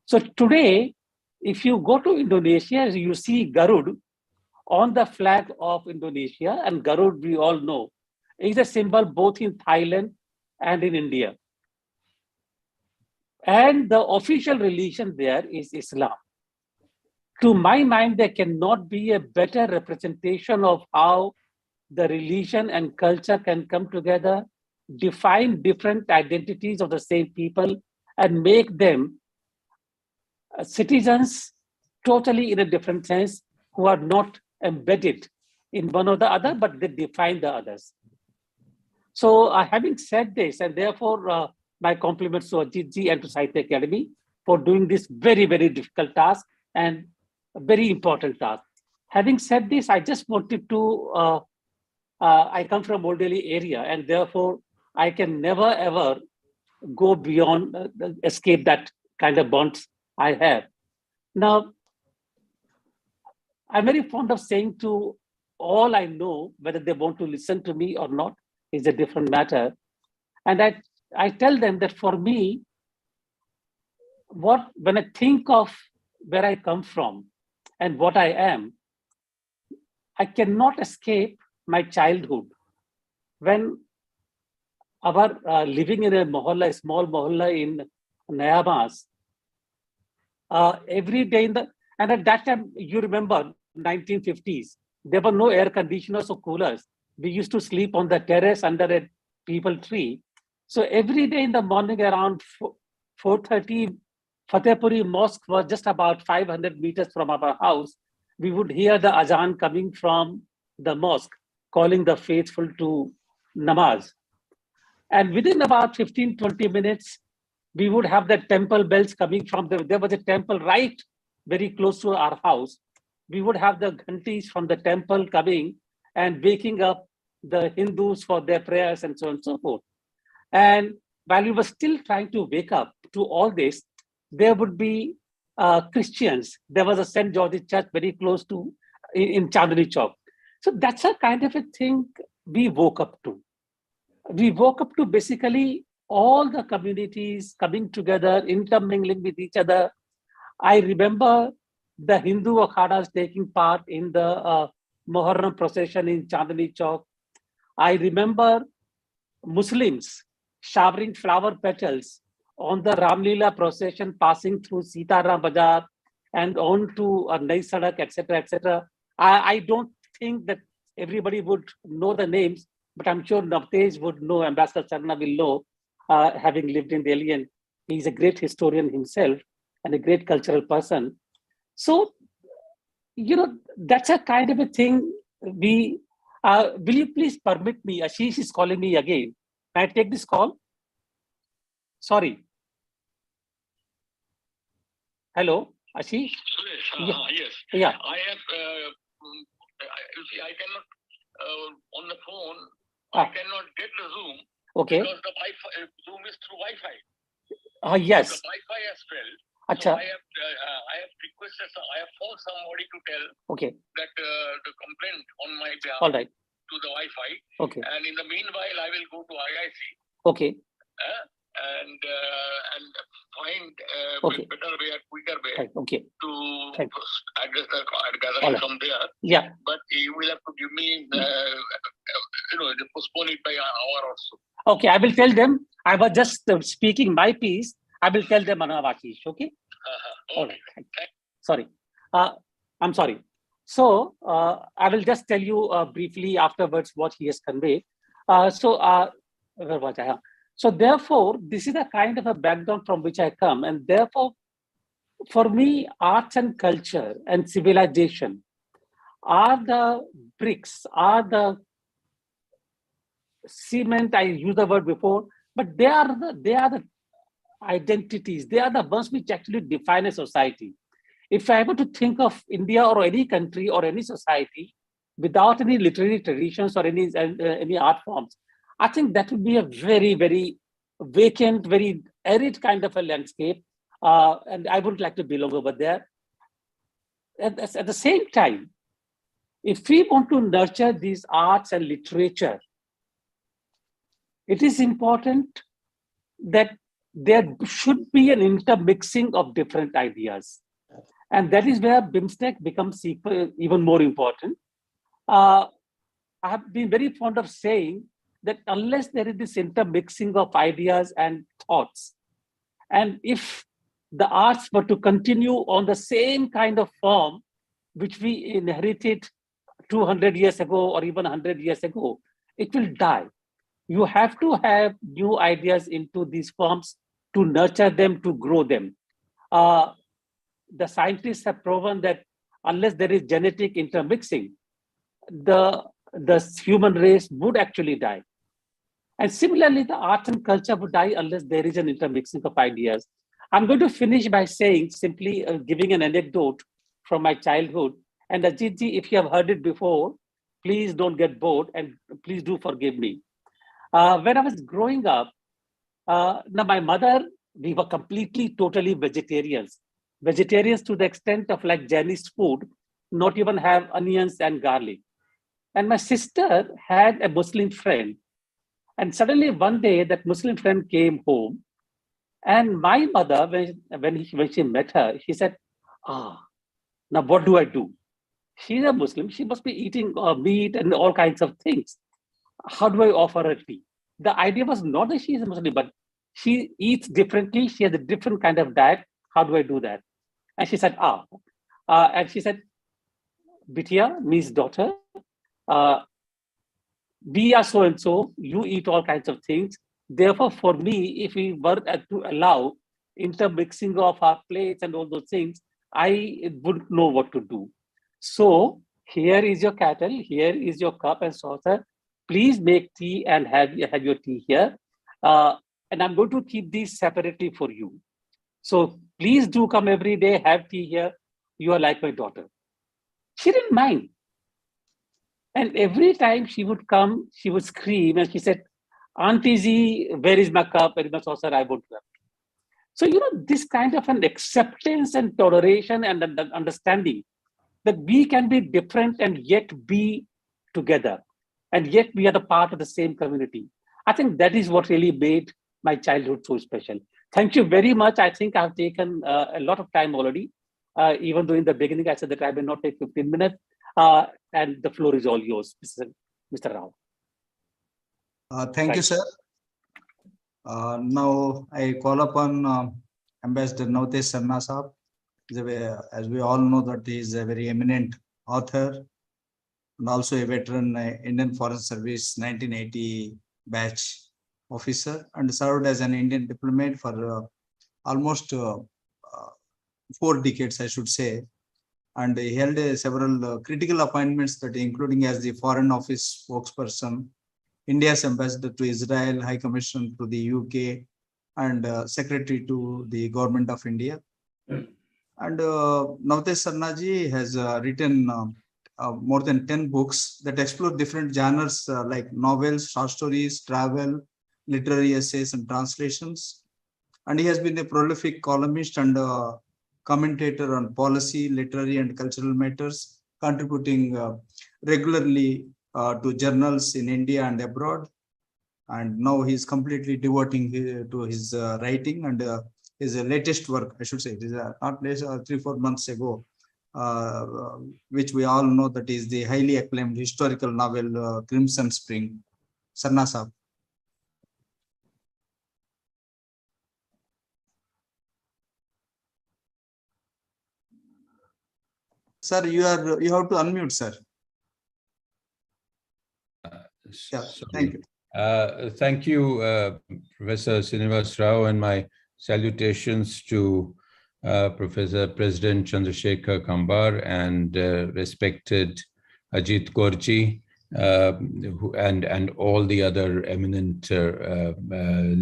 So today, if you go to Indonesia, you see Garud on the flag of Indonesia, and Garud, we all know, is a symbol both in Thailand and in India. And the official religion there is Islam. To my mind, there cannot be a better representation of how the religion and culture can come together, define different identities of the same people, and make them citizens totally in a different sense, who are not embedded in one or the other, but they define the others. So having said this, and therefore my compliments to Ajit ji and to Sahitya Academy for doing this very, very difficult task and a very important task. Having said this, I just wanted to, I come from Old Delhi area, and therefore I can never ever go beyond, escape that kind of bonds I have. Now, I'm very fond of saying to all I know, whether they want to listen to me or not is a different matter. And I tell them that for me, when I think of where I come from and what I am, I cannot escape my childhood. When our living in a mohalla, a small mohalla in Nayabas, every day and at that time, you remember 1950s, there were no air conditioners or coolers. We used to sleep on the terrace under a peepal tree. So every day in the morning around 4:30, Fatehpuri Mosque was just about 500 meters from our house. We would hear the azan coming from the mosque, calling the faithful to namaz. And within about 15-20 minutes, we would have the temple bells coming from there was a temple right very close to our house. We would have the ghantis from the temple coming and waking up the Hindus for their prayers and so on and so forth. And while we were still trying to wake up to all this, there would be Christians. There was a St. George's Church very close to in Chandni Chowk. So that's a kind of a thing we woke up to. We woke up to basically all the communities coming together, intermingling with each other. I remember the Hindu akhadas taking part in the Muharram procession in Chandni Chowk. I remember Muslims showering flower petals on the Ramlila procession passing through Sitaram Bazar and on to Nai Sadak, etc., etc. I don't think that everybody would know the names, but I'm sure Navtej would know, Ambassador Sarna will know, having lived in Delhi, and he's a great historian himself and a great cultural person. So, that's a kind of a thing will you please permit me? Ashish is calling me again. Can I take this call? Sorry. Hello, Ashish? Yes. Yeah. I have, you see, I cannot, on the phone, I cannot get the Zoom. Okay. Because the Wi-Fi, Zoom is through Wi-Fi. Yes. The Wi-Fi has failed. Achha. So I have requested, I have phoned somebody to tell that the complaint on my behalf All right. to the Wi-Fi. Okay. And in the meanwhile, I will go to IIC. Okay. And find Okay. better way, a quicker way Right. Okay. to Right. address the gathering from there. Yeah. But you will have to give me, postpone it by an hour or so. Okay, I will tell them. I was just speaking my piece. I will tell them, Ashish. Okay. Okay. All right. Sorry. I'm sorry. So I will just tell you briefly afterwards what he has conveyed. Where was I? So therefore, this is a kind of a background from which I come. And therefore, for me, arts and culture and civilization are the bricks, are the cement, I used the word before, but they are the identities. They are the ones which actually define a society. If I were to think of India or any country or any society, without any literary traditions or any art forms, I think that would be a very, very vacant, very arid kind of a landscape. And I wouldn't like to belong over there. At the same time, if we want to nurture these arts and literature, it is important that there should be an intermixing of different ideas. And that is where BIMSTEC becomes even more important. I have been very fond of saying that unless there is this intermixing of ideas and thoughts, and if the arts were to continue on the same kind of form which we inherited 200 years ago or even 100 years ago, it will die. You have to have new ideas into these forms to nurture them, to grow them. The scientists have proven that unless there is genetic intermixing, the human race would actually die. And similarly, the art and culture would die unless there is an intermixing of ideas. I'm going to finish by saying, simply giving an anecdote from my childhood. And Ajitji, if you have heard it before, please don't get bored and please do forgive me. When I was growing up, now my mother, we were completely, totally vegetarians. Vegetarians to the extent of like Chinese food, not even have onions and garlic. And my sister had a Muslim friend. And suddenly one day that Muslim friend came home, and my mother, when she met her, she said, now what do I do? She's a Muslim, she must be eating meat and all kinds of things. How do I offer her tea? The idea was not that she is a Muslim, but she eats differently, she has a different kind of diet. How do I do that? And she said, and she said, Bitia means daughter, we are so and so, you eat all kinds of things. Therefore, for me, if we were to allow intermixing of our plates and all those things, I wouldn't know what to do. So here is your kettle, here is your cup and saucer. Please make tea and have your tea here. And I'm going to keep these separately for you. So please do come every day, have tea here. You are like my daughter. She didn't mind. And every time she would come, she would scream and she said, Auntie Z, where is my cup? Where is my saucer? I won't have. So, this kind of an acceptance and toleration and understanding that we can be different and yet be together. And yet we are the part of the same community. I think that is what really made my childhood so special. Thank you very much. I think I've taken a lot of time already. Even though in the beginning I said that I will not take 15 minutes. And the floor is all yours, Mr. Rao. Thank you, sir. Now I call upon Ambassador Navtesh Sarna Saab. As we all know that he is a very eminent author and also a veteran Indian Foreign Service 1980 batch officer and served as an Indian diplomat for almost 4 decades, I should say. And he held several critical appointments, that including as the Foreign Office spokesperson, India's ambassador to Israel, High Commissioner to the UK, and Secretary to the Government of India. And Navtesh Sarnaji has written more than 10 books that explore different genres like novels, short stories, travel, literary essays, and translations. And he has been a prolific columnist and commentator on policy, literary, and cultural matters, contributing regularly to journals in India and abroad. And now he is completely devoting to his writing, and his latest work, I should say, it is not less 3-4 months ago, which we all know, that is the highly acclaimed historical novel Crimson Spring. Sarna Saab. Sir, you have to unmute, sir. Yeah, thank you. Thank you, Professor Srinivas Rao, and my salutations to Professor President Chandrasekhar Kambar and respected Ajit Kaurji and all the other eminent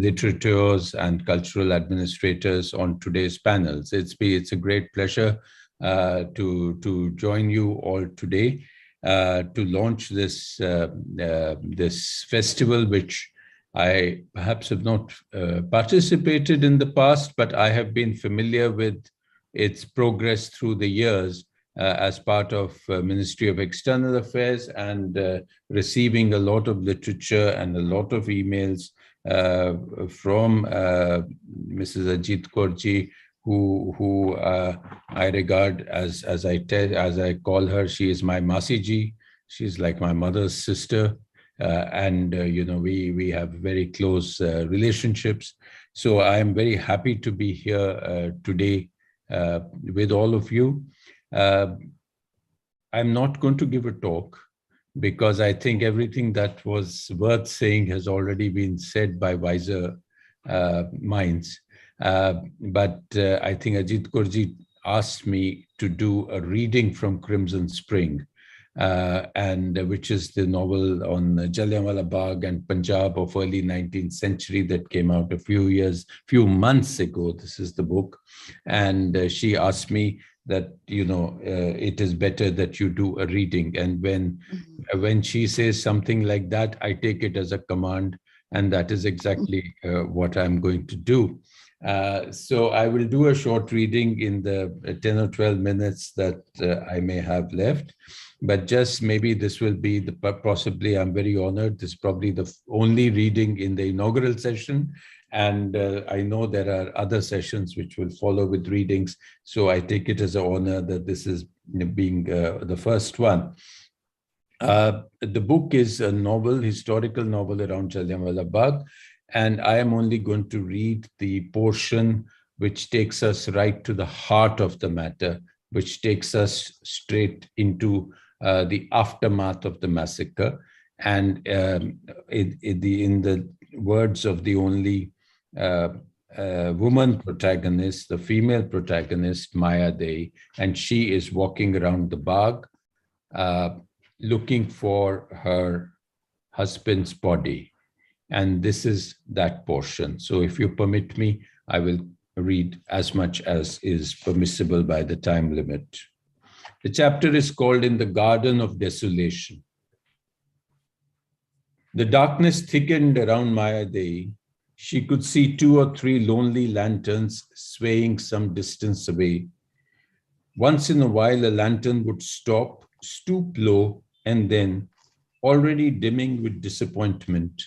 literateurs and cultural administrators on today's panels. It's a great pleasure to join you all today. to launch this festival, which I perhaps have not participated in the past, but I have been familiar with its progress through the years as part of Ministry of External Affairs, and receiving a lot of literature and a lot of emails from Mrs. Ajit Kaurji, who I regard as I call her, she is my Masi ji. She's like my mother's sister. We have very close relationships. So I am very happy to be here today with all of you. I'm not going to give a talk because I think everything that was worth saying has already been said by wiser minds. But I think Ajit Kaurji asked me to do a reading from Crimson Spring, which is the novel on Jallianwala Bagh and Punjab of early 19th century that came out a few months ago. This is the book. And she asked me that, it is better that you do a reading. And when she says something like that, I take it as a command. And that is exactly what I'm going to do. So I will do a short reading in the 10 or 12 minutes that I may have left. But just maybe this will be possibly, I'm very honored, this is probably the only reading in the inaugural session. And I know there are other sessions which will follow with readings. So I take it as an honor that this is being the first one. The book is a novel, historical novel around Jallianwala Bagh. And I am only going to read the portion which takes us right to the heart of the matter, which takes us straight into the aftermath of the massacre. And in the words of the only woman protagonist, the female protagonist, Maya Dei, and she is walking around the Bagh looking for her husband's body. And this is that portion. So if you permit me, I will read as much as is permissible by the time limit. The chapter is called In the Garden of Desolation. The darkness thickened around Maya Dei. She could see 2 or 3 lonely lanterns swaying some distance away. Once in a while, a lantern would stop, stoop low, and then, already dimming with disappointment,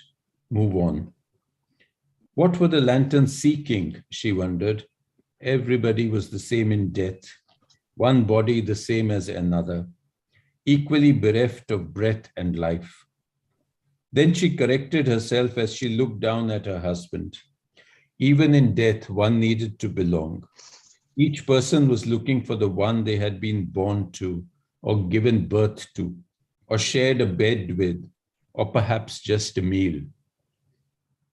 move on. What were the lanterns seeking, she wondered. Everybody was the same in death, one body the same as another, equally bereft of breath and life. Then she corrected herself as she looked down at her husband. Even in death, one needed to belong. Each person was looking for the one they had been born to, or given birth to, or shared a bed with, or perhaps just a meal.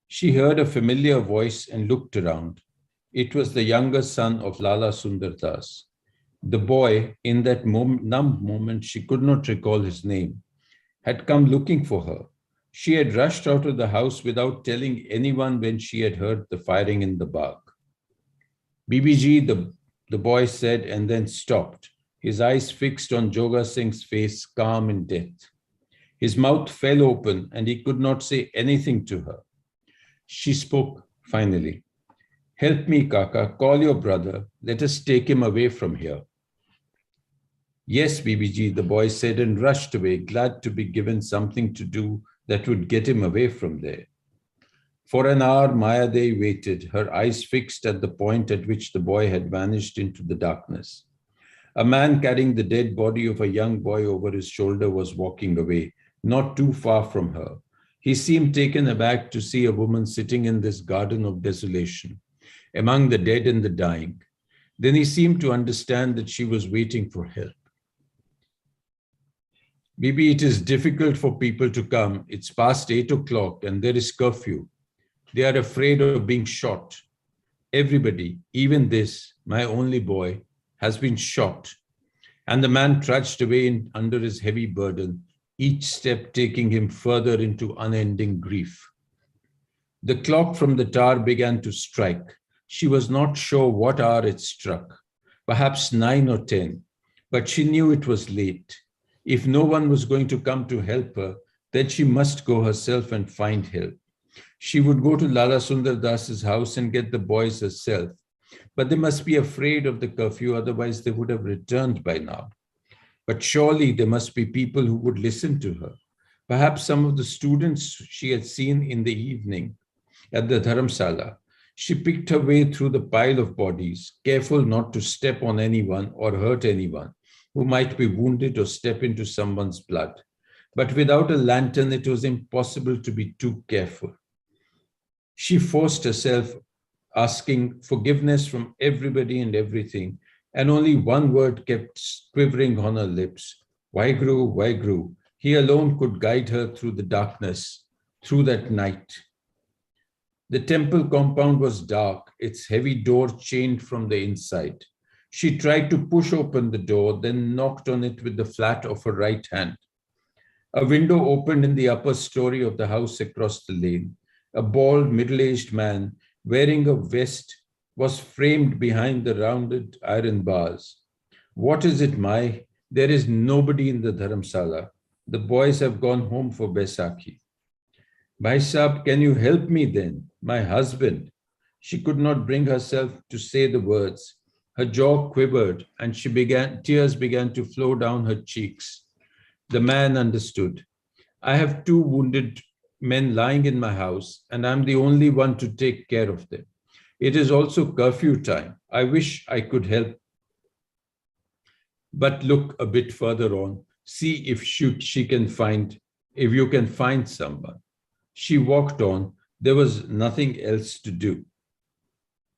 She heard a familiar voice and looked around. It was the younger son of Lala Sundardas. The boy, in that numb moment, she could not recall his name, had come looking for her. She had rushed out of the house without telling anyone when she had heard the firing in the Bagh. BBG, the boy said, and then stopped, his eyes fixed on Joga Singh's face, calm in death. His mouth fell open and he could not say anything to her. She spoke finally. Help me, Kaka, call your brother. Let us take him away from here. Yes, BBG, the boy said and rushed away, glad to be given something to do that would get him away from there. For an hour, Maya Dei waited, her eyes fixed at the point at which the boy had vanished into the darkness. A man carrying the dead body of a young boy over his shoulder was walking away, not too far from her. He seemed taken aback to see a woman sitting in this garden of desolation, among the dead and the dying. Then he seemed to understand that she was waiting for help. Maybe it is difficult for people to come. It's past 8 o'clock and there is curfew. They are afraid of being shot. Everybody, even this, my only boy, has been shot. And the man trudged away under his heavy burden, each step taking him further into unending grief. The clock from the tower began to strike. She was not sure what hour it struck, perhaps 9 or 10, but she knew it was late. If no one was going to come to help her, then she must go herself and find help. She would go to Lala Sundar Das's house and get the boys herself. But they must be afraid of the curfew, otherwise they would have returned by now. But surely there must be people who would listen to her. Perhaps some of the students she had seen in the evening at the Dharamsala. She picked her way through the pile of bodies, careful not to step on anyone or hurt anyone who might be wounded or step into someone's blood. But without a lantern, it was impossible to be too careful. She forced herself, asking forgiveness from everybody and everything, and only one word kept quivering on her lips: Vaheguru, Vaheguru. He alone could guide her through the darkness, through that night. The temple compound was dark, its heavy door chained from the inside. She tried to push open the door, then knocked on it with the flat of her right hand. A window opened in the upper story of the house across the lane. A bald, middle-aged man wearing a vest was framed behind the rounded iron bars. What is it, Mai? There is nobody in the Dharamsala. The boys have gone home for Baisakhi. Bhai Sahab, can you help me then? My husband. She could not bring herself to say the words. Her jaw quivered and tears began to flow down her cheeks. The man understood. I have 2 wounded men lying in my house, and I'm the only one to take care of them. It is also curfew time. I wish I could help. But look a bit further on. See if you can find someone. She walked on. There was nothing else to do.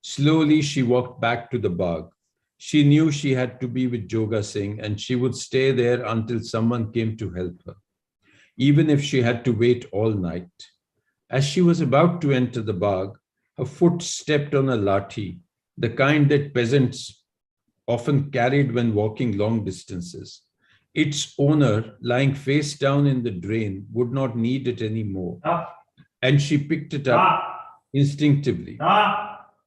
Slowly, she walked back to the Bagh. She knew she had to be with Joga Singh, and she would stay there until someone came to help her, even if she had to wait all night. As she was about to enter the Bagh, her foot stepped on a lathi, the kind that peasants often carried when walking long distances. Its owner, lying face down in the drain, would not need it anymore, and she picked it up instinctively.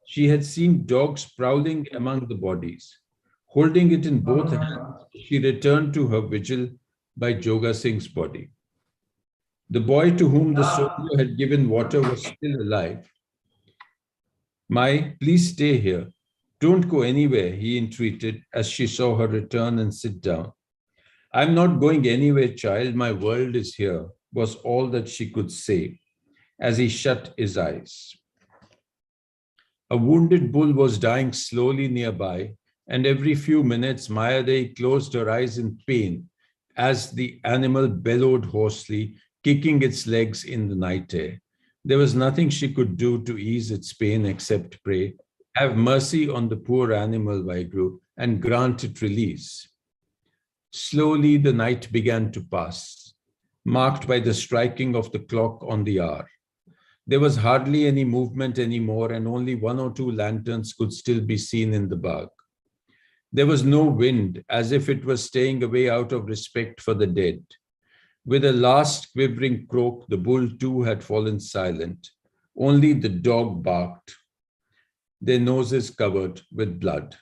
She had seen dogs prowling among the bodies. Holding it in both hands, she returned to her vigil by Joga Singh's body. The boy to whom the soldier had given water was still alive. Mai, please stay here. Don't go anywhere, he entreated as she saw her return and sit down. I'm not going anywhere, child. My world is here, was all that she could say as he shut his eyes. A wounded bull was dying slowly nearby, and every few minutes Mayadei closed her eyes in pain as the animal bellowed hoarsely, kicking its legs in the night air. There was nothing she could do to ease its pain except pray, have mercy on the poor animal, Vaheguru, and grant it release. Slowly the night began to pass, marked by the striking of the clock on the hour. There was hardly any movement anymore, and only 1 or 2 lanterns could still be seen in the Bagh. There was no wind, as if it was staying away out of respect for the dead. With a last quivering croak, the bull too had fallen silent. Only the dog barked, their noses covered with blood.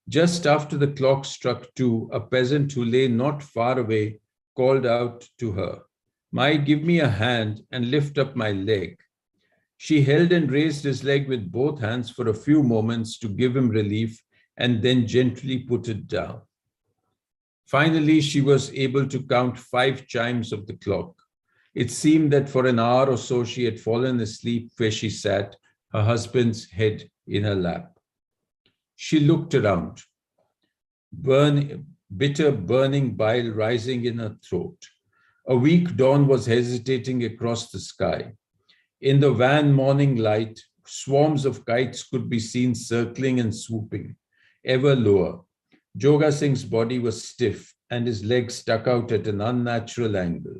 Just after the clock struck 2, a peasant who lay not far away called out to her, Mai, give me a hand and lift up my leg. She held and raised his leg with both hands for a few moments to give him relief and then gently put it down. Finally, she was able to count 5 chimes of the clock. It seemed that for an hour or so she had fallen asleep where she sat, her husband's head in her lap. She looked around, bitter burning bile rising in her throat. A weak dawn was hesitating across the sky. In the wan morning light, swarms of kites could be seen circling and swooping, ever lower. Joga Singh's body was stiff and his legs stuck out at an unnatural angle.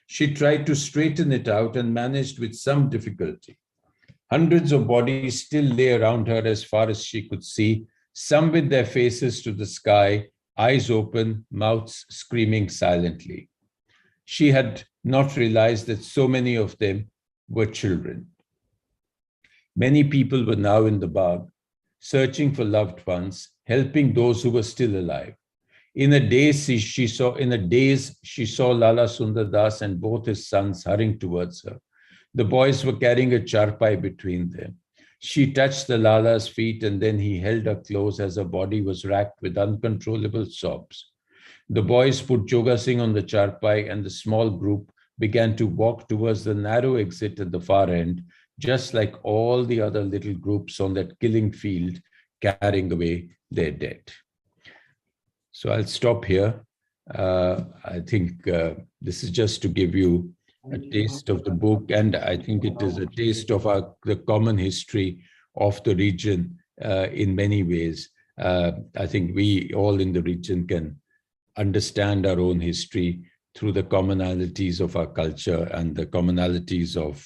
She tried to straighten it out and managed with some difficulty. Hundreds of bodies still lay around her as far as she could see, some with their faces to the sky, eyes open, mouths screaming silently. She had not realized that so many of them were children. Many people were now in the Bagh, searching for loved ones, helping those who were still alive. In the days she saw Lala Sundar Das and both his sons hurrying towards her. The boys were carrying a charpai between them. She touched the Lala's feet and then he held her close as her body was racked with uncontrollable sobs. The boys put Joga Singh on the charpai and the small group began to walk towards the narrow exit at the far end, just like all the other little groups on that killing field carrying away their dead. So I'll stop here. I think this is just to give you a taste of the book, and I think it is a taste of the common history of the region in many ways. I think we all in the region can understand our own history through the commonalities of our culture and the commonalities of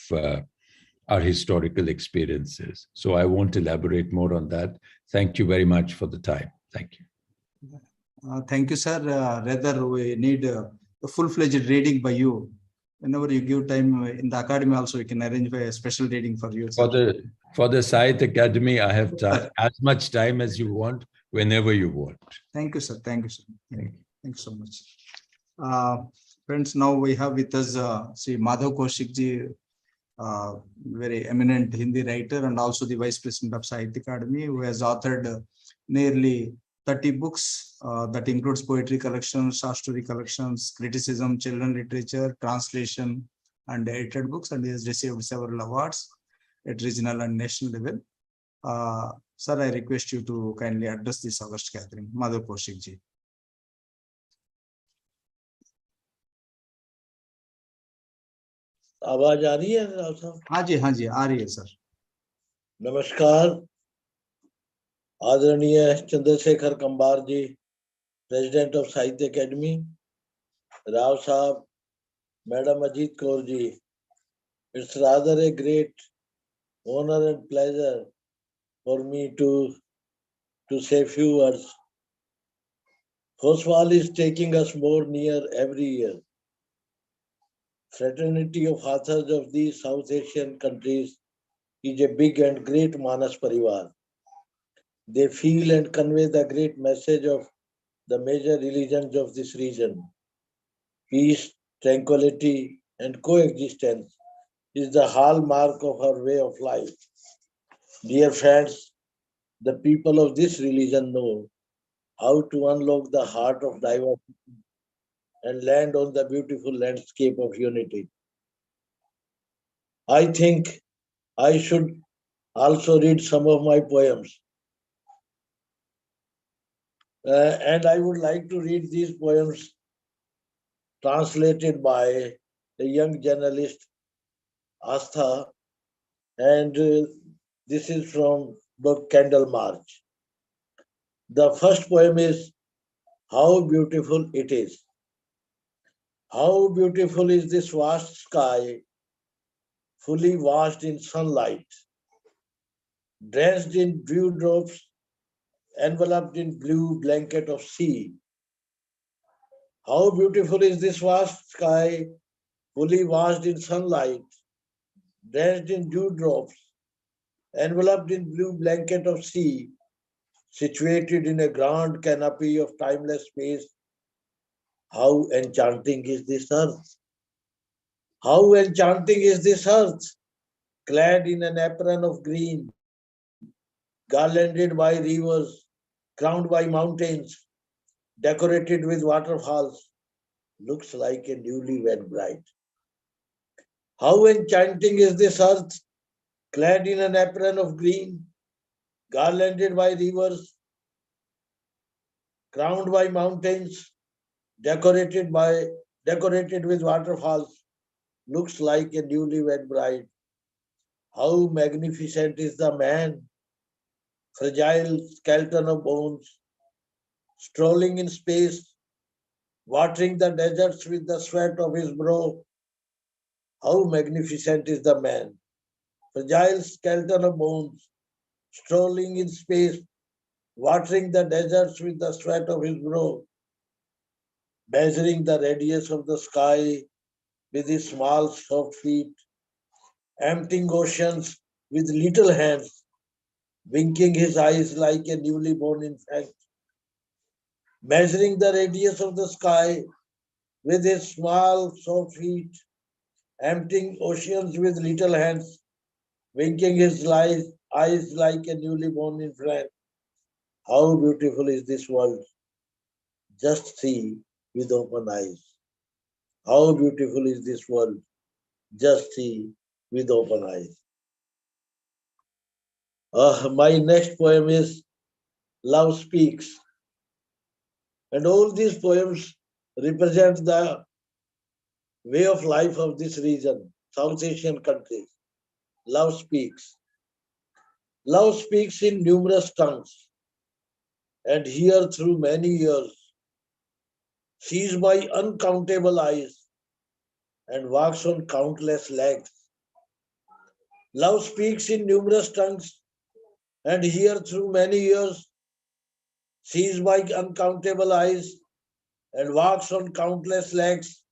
our historical experiences. So I won't elaborate more on that. Thank you very much for the time. Thank you. Thank you, sir. Rather, we need a full-fledged reading by you. Whenever you give time in the academy, also we can arrange a special reading for you. Sir. For the Sahitya Academy, I have time, as much time as you want, whenever you want. Thank you, sir. Thank you, sir. Thank you so much. Friends, now we have with us Sri Madhav Kaushik ji, very eminent Hindi writer and also the Vice President of Sahitya Academy, who has authored nearly 30 books that includes poetry collections, short story collections, criticism, children literature, translation, and edited books, and he has received several awards at regional and national level. Sir, I request you to kindly address this August gathering. Madhav Kaushik ji. आवाज आ रही है राव साहब? हाँ जी आ रही है sir. नमस्कार आदरणीय Chandrashekhar Kambar ji, president of Sahitya academy, Rao sahab, madam Ajit Kaur ji, it's rather a great honor and pleasure for me to say few words. Foswal is taking us more near every year. Fraternity of authors of these South Asian countries is a big and great Manas Parivar. They feel and convey the great message of the major religions of this region. Peace, tranquility, and coexistence is the hallmark of our way of life. Dear friends, the people of this religion know how to unlock the heart of diversity and land on the beautiful landscape of unity. I think I should also read some of my poems. And I would like to read these poems translated by a young journalist, Astha, and this is from book Candle March. The first poem is How Beautiful It Is. How beautiful is this vast sky, fully washed in sunlight, drenched in dewdrops, enveloped in blue blanket of sea. How beautiful is this vast sky, fully washed in sunlight, drenched in dewdrops, enveloped in blue blanket of sea, situated in a grand canopy of timeless space. How enchanting is this earth! How enchanting is this earth, clad in an apron of green, garlanded by rivers, crowned by mountains, decorated with waterfalls, looks like a newlywed bride. How enchanting is this earth, clad in an apron of green, garlanded by rivers, crowned by mountains, decorated with waterfalls, looks like a newlywed bride. How magnificent is the man, fragile skeleton of bones, strolling in space, watering the deserts with the sweat of his brow. How magnificent is the man, fragile skeleton of bones, strolling in space, watering the deserts with the sweat of his brow, measuring the radius of the sky with his small soft feet, emptying oceans with little hands, winking his eyes like a newly born infant. measuring the radius of the sky with his small, soft feet, emptying oceans with little hands, winking his eyes like a newly born infant. How beautiful is this world? Just see with open eyes. How beautiful is this world? Just see with open eyes. My next poem is Love Speaks. And all these poems represent the way of life of this region, South Asian countries. Love speaks. Love speaks in numerous tongues, and here through many years, sees by uncountable eyes, and walks on countless legs. Love speaks in numerous tongues, and here through many years, sees by uncountable eyes, and walks on countless legs.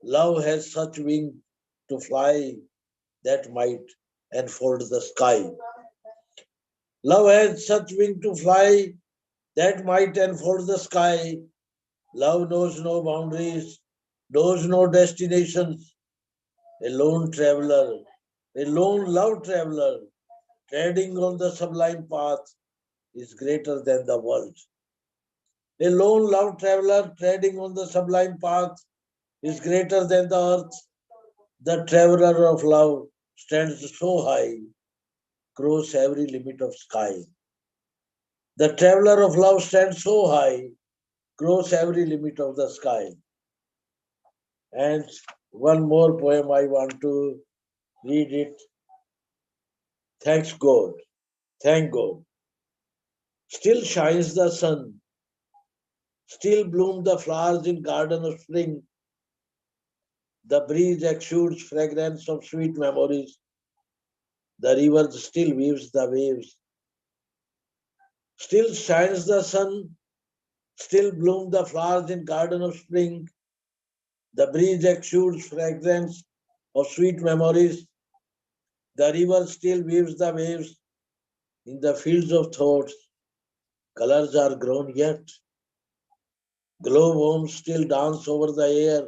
Love has such wing to fly that might enfold the sky. Love has such wing to fly that might enfold the sky. Love knows no boundaries, knows no destinations. A lone traveler, a lone love traveler, treading on the sublime path, is greater than the world. A lone love traveler treading on the sublime path is greater than the earth. The traveler of love stands so high, cross every limit of sky. The traveler of love stands so high, cross every limit of the sky. And one more poem I want to read it. Thanks God. Thank God. Still shines the sun. Still bloom the flowers in garden of spring. The breeze exudes fragrance of sweet memories. The river still weaves the waves. Still shines the sun. Still bloom the flowers in garden of spring. The breeze exudes fragrance of sweet memories. The river still weaves the waves. In the fields of thoughts, colors are grown yet. Glowworms still dance over the air.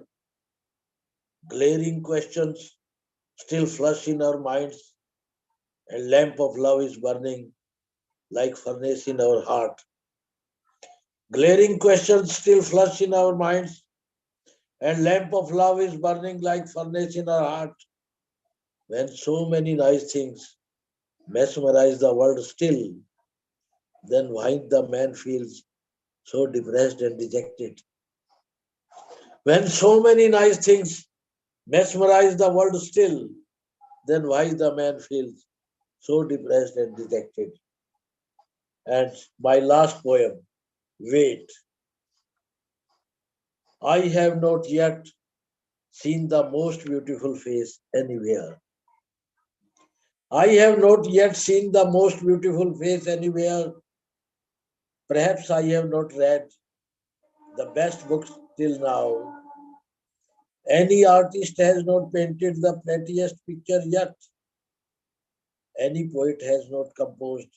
Glaring questions still flush in our minds. A lamp of love is burning like furnace in our heart. Glaring questions still flush in our minds. And lamp of love is burning like furnace in our heart. When so many nice things mesmerize the world still, then why the man feels so depressed and dejected? When so many nice things mesmerize the world still, then why the man feels so depressed and dejected? And my last poem, Wait. I have not yet seen the most beautiful face anywhere. I have not yet seen the most beautiful face anywhere. Perhaps I have not read the best books till now. Any artist has not painted the prettiest picture yet. Any poet has not composed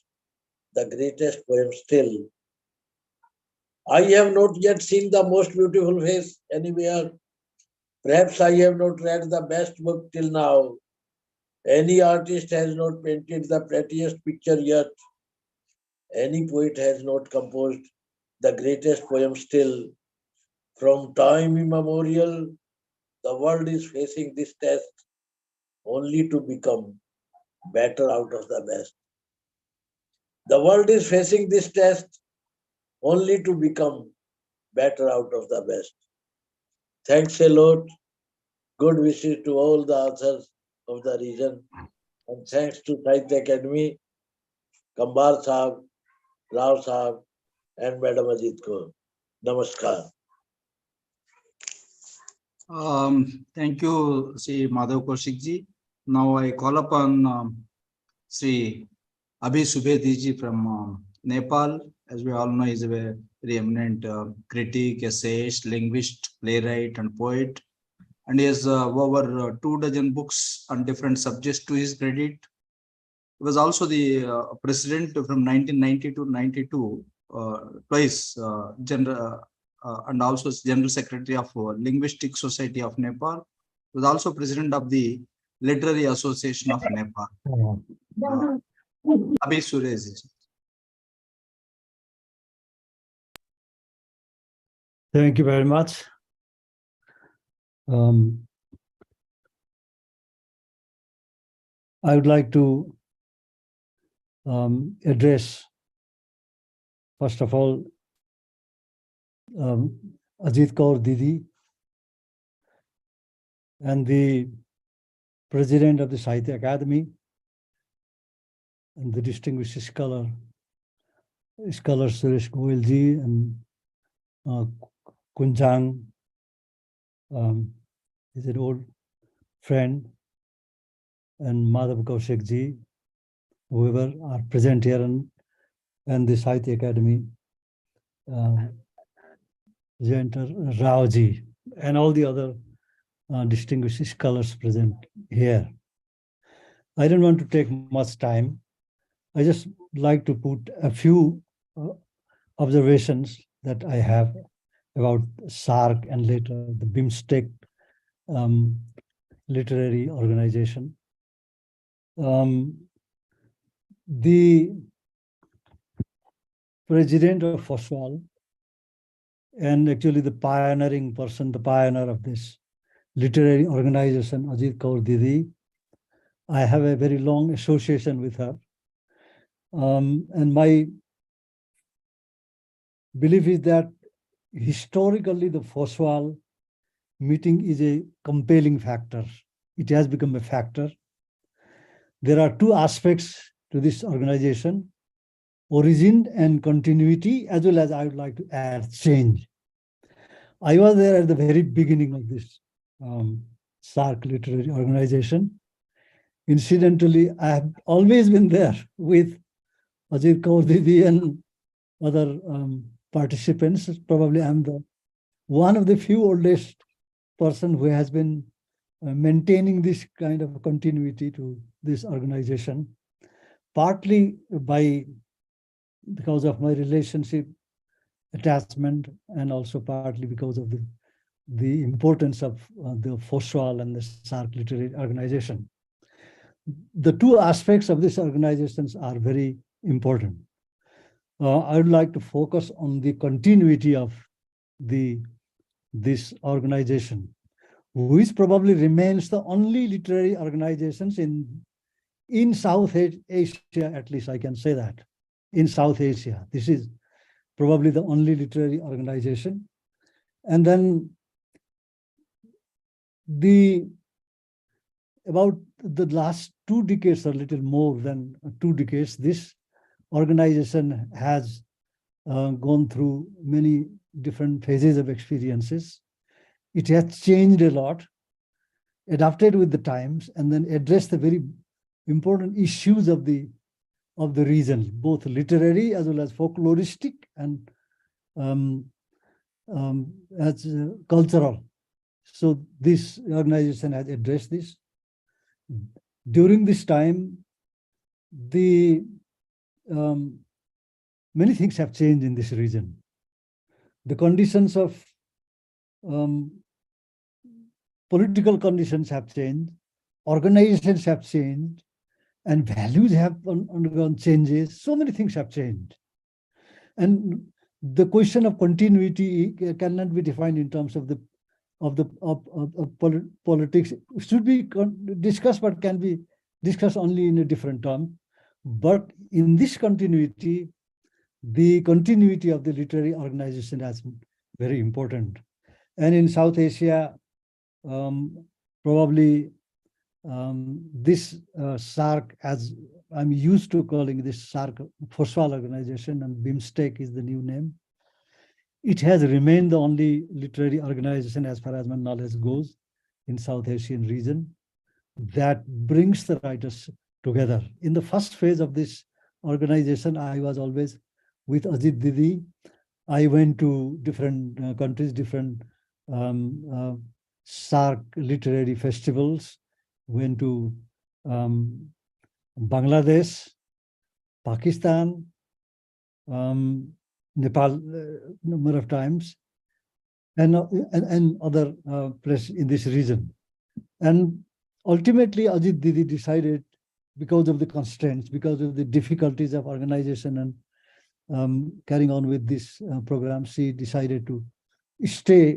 the greatest poem still. I have not yet seen the most beautiful face anywhere. Perhaps I have not read the best book till now. Any artist has not painted the prettiest picture yet. Any poet has not composed the greatest poem still. From time immemorial, the world is facing this test only to become better out of the best. The world is facing this test only to become better out of the best. Thanks a lot. Good wishes to all the authors of the region. And thanks to Sahitya Academy, Kambar Sahab, Rao Sahab, and Madam Ajit Kaur. Namaskar. Thank you, Sri Madhav Kaushik ji. Now I call upon Sri Abhi Subedhi ji from Nepal. As we all know, he is a very eminent critic, essayist, linguist, playwright, and poet. And he has over 24 books on different subjects to his credit. He was also the president from 1990 to 92 twice general and also General Secretary of Linguistic Society of Nepal. He was also President of the Literary Association of Nepal. Abhi Suresh. Thank you very much. I would like to address, first of all, Ajit Kaur Didi and the President of the Sahitya Academy and the distinguished scholar Suresh Goyal ji and Kunjang is an old friend, and Madhav Kaushik ji, whoever are present here, and the Sahitya Academy, Jayanta Rao ji, and all the other distinguished scholars present here. I don't want to take much time. I just like to put a few observations that I have about SARC and later the BIMSTEC literary organization. The president of Foswal, and actually the pioneering person, the pioneer of this literary organization, Ajit Kaur Didi, I have a very long association with her. And my belief is that historically the Foswal meeting is a compelling factor. It has become a factor. There are two aspects to this organization: origin and continuity, as well as I would like to add change. I was there at the very beginning of this SARC literary organization. Incidentally, I have always been there with Ajit Kaur Didi and other participants. Probably I'm the one of the few oldest person who has been maintaining this kind of continuity to this organization, partly because of my relationship attachment, and also partly because of the importance of the Foswal and the SARC literary organization. The two aspects of these organizations are very important. I would like to focus on the continuity of this organization, which probably remains the only literary organizations in South Asia, at least I can say that. In South Asia, this is probably the only literary organization. And then about the last 2 decades, or a little more than 2 decades, this organization has gone through many different phases of experiences. It has changed a lot, adapted with the times, and then addressed the very important issues of the region, both literary as well as folkloristic and as cultural. So this organization has addressed this. During this time, many things have changed in this region. The conditions of political conditions have changed, organizations have changed, and values have undergone changes. So many things have changed. And the question of continuity cannot be defined in terms of politics. It should be discussed, but can be discussed only in a different term. But in this continuity, the continuity of the literary organization has been very important. And in South Asia, probably this SARC, as I'm used to calling this SARC, Foswal organization, and BIMSTEC is the new name. It has remained the only literary organization, as far as my knowledge goes, in South Asian region that brings the writers together. In the first phase of this organization, I was always with Ajit Didi. I went to different countries, different SARC literary festivals, went to Bangladesh, Pakistan, Nepal number of times, and other places in this region. And ultimately, Ajit Didi decided, because of the constraints, because of the difficulties of organization and carrying on with this program, she decided to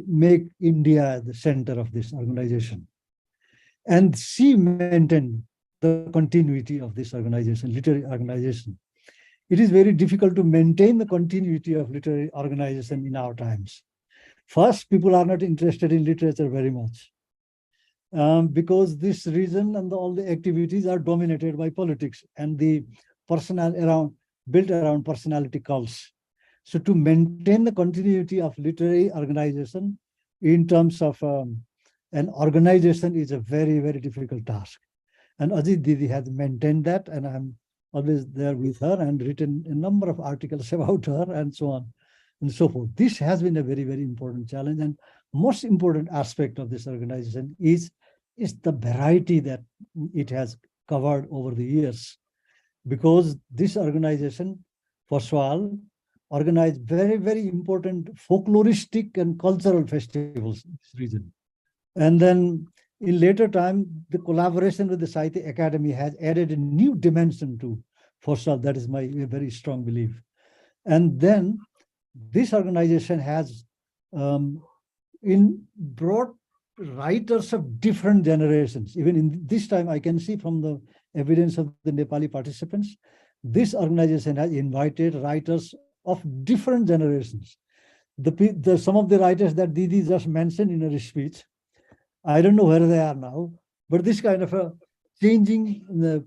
make India the center of this organization. And she maintained the continuity of this organization, literary organization. It is very difficult to maintain the continuity of literary organization in our times. First, people are not interested in literature very much, because this region and all the activities are dominated by politics and the built around personality cults. So to maintain the continuity of literary organization in terms of an organization is a very, very difficult task. And Ajit Didi has maintained that, and I'm always there with her and written a number of articles about her and so on and so forth. This has been a very, very important challenge. And most important aspect of this organization is the variety that it has covered over the years. Because this organization, Foswal, organized very, very important folkloristic and cultural festivals in this region. And then in later time, the collaboration with the Sahitya Academy has added a new dimension to Foswal. That is my very strong belief. And then this organization has brought writers of different generations. Even in this time, I can see from the evidence of the Nepali participants, this organization has invited writers of different generations. Some of the writers that Didi just mentioned in her speech, I don't know where they are now, but this kind of a changing the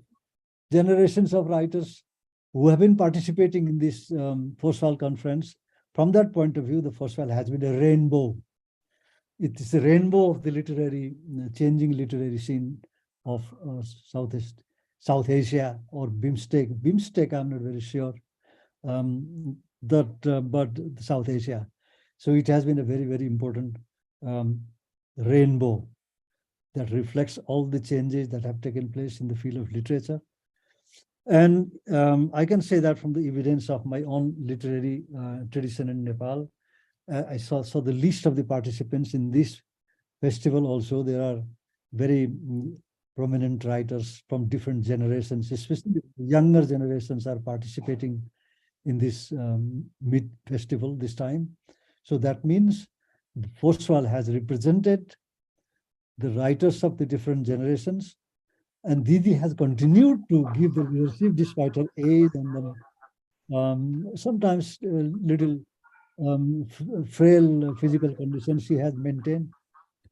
generations of writers who have been participating in this Foswal conference, from that point of view, the Foswal has been a rainbow. It is a rainbow of the changing literary scene of South Asia or BIMSTEC. BIMSTEC, I'm not very sure, but South Asia. So it has been a very, very important rainbow that reflects all the changes that have taken place in the field of literature. And I can say that from the evidence of my own literary tradition in Nepal. I saw the list of the participants in this festival also. There are very prominent writers from different generations, especially younger generations are participating in this mid-festival this time. So that means the Foswal has represented the writers of the different generations, and Didi has continued to give the leadership despite her age and then sometimes little frail physical conditions she has maintained.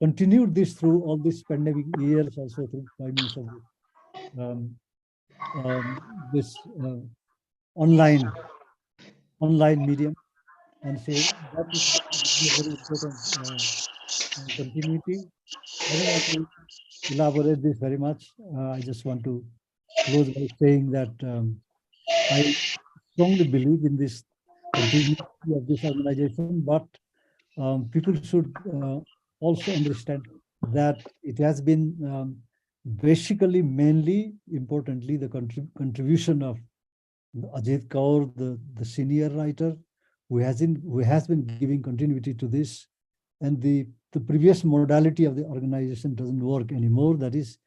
Continued this through all these pandemic years, also through by means of this online medium. And so that is a very important continuity. I don't want to elaborate this very much. I just want to close by saying that I strongly believe in this continuity of this organization, but people should also understand that it has been basically, mainly, importantly, the contribution of Ajit Kaur, the senior writer, who has been giving continuity to this, and the previous modality of the organization doesn't work anymore. That is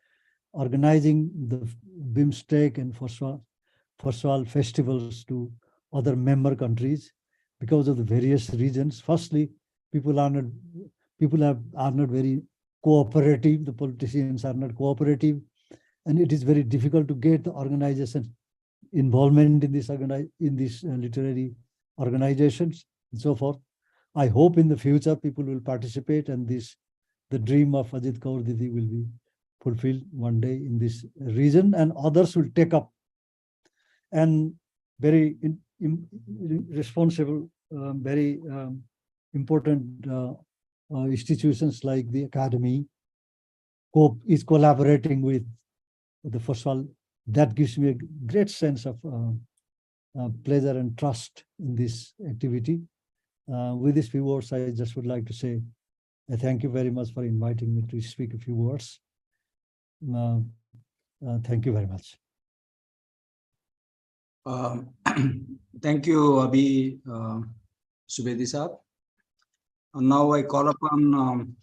organizing the BIMSTEC and Foswal festivals to other member countries because of the various reasons. Firstly, people are not very cooperative. The politicians are not cooperative, and it is very difficult to get the organization involvement in this literary organizations and so forth. I hope in the future people will participate, and the dream of Ajit Kaur Didi will be fulfilled one day in this region, and others will take up. And very responsible, very important institutions like the Academy is collaborating with the Foswal. That gives me a great sense of pleasure and trust in this activity. With these few words, I just would like to say thank you very much for inviting me to speak a few words. Thank you very much. Thank you, Abhi, Subedi Saab. And now I call upon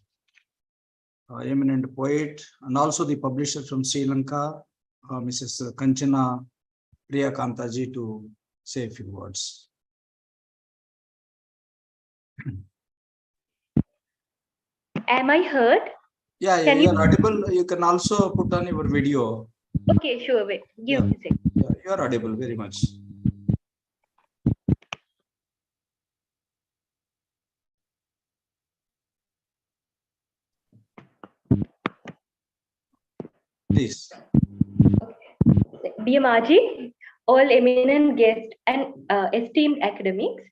eminent poet and also the publisher from Sri Lanka, Mrs. Kanchana Priya Kantaji, to say a few words. Am I heard? Yeah, Can you are you- audible. You can also put on your video. Okay, sure. Wait, give me a second. Yeah, you are audible very much. Please. Dear Margie, all eminent guests and esteemed academics,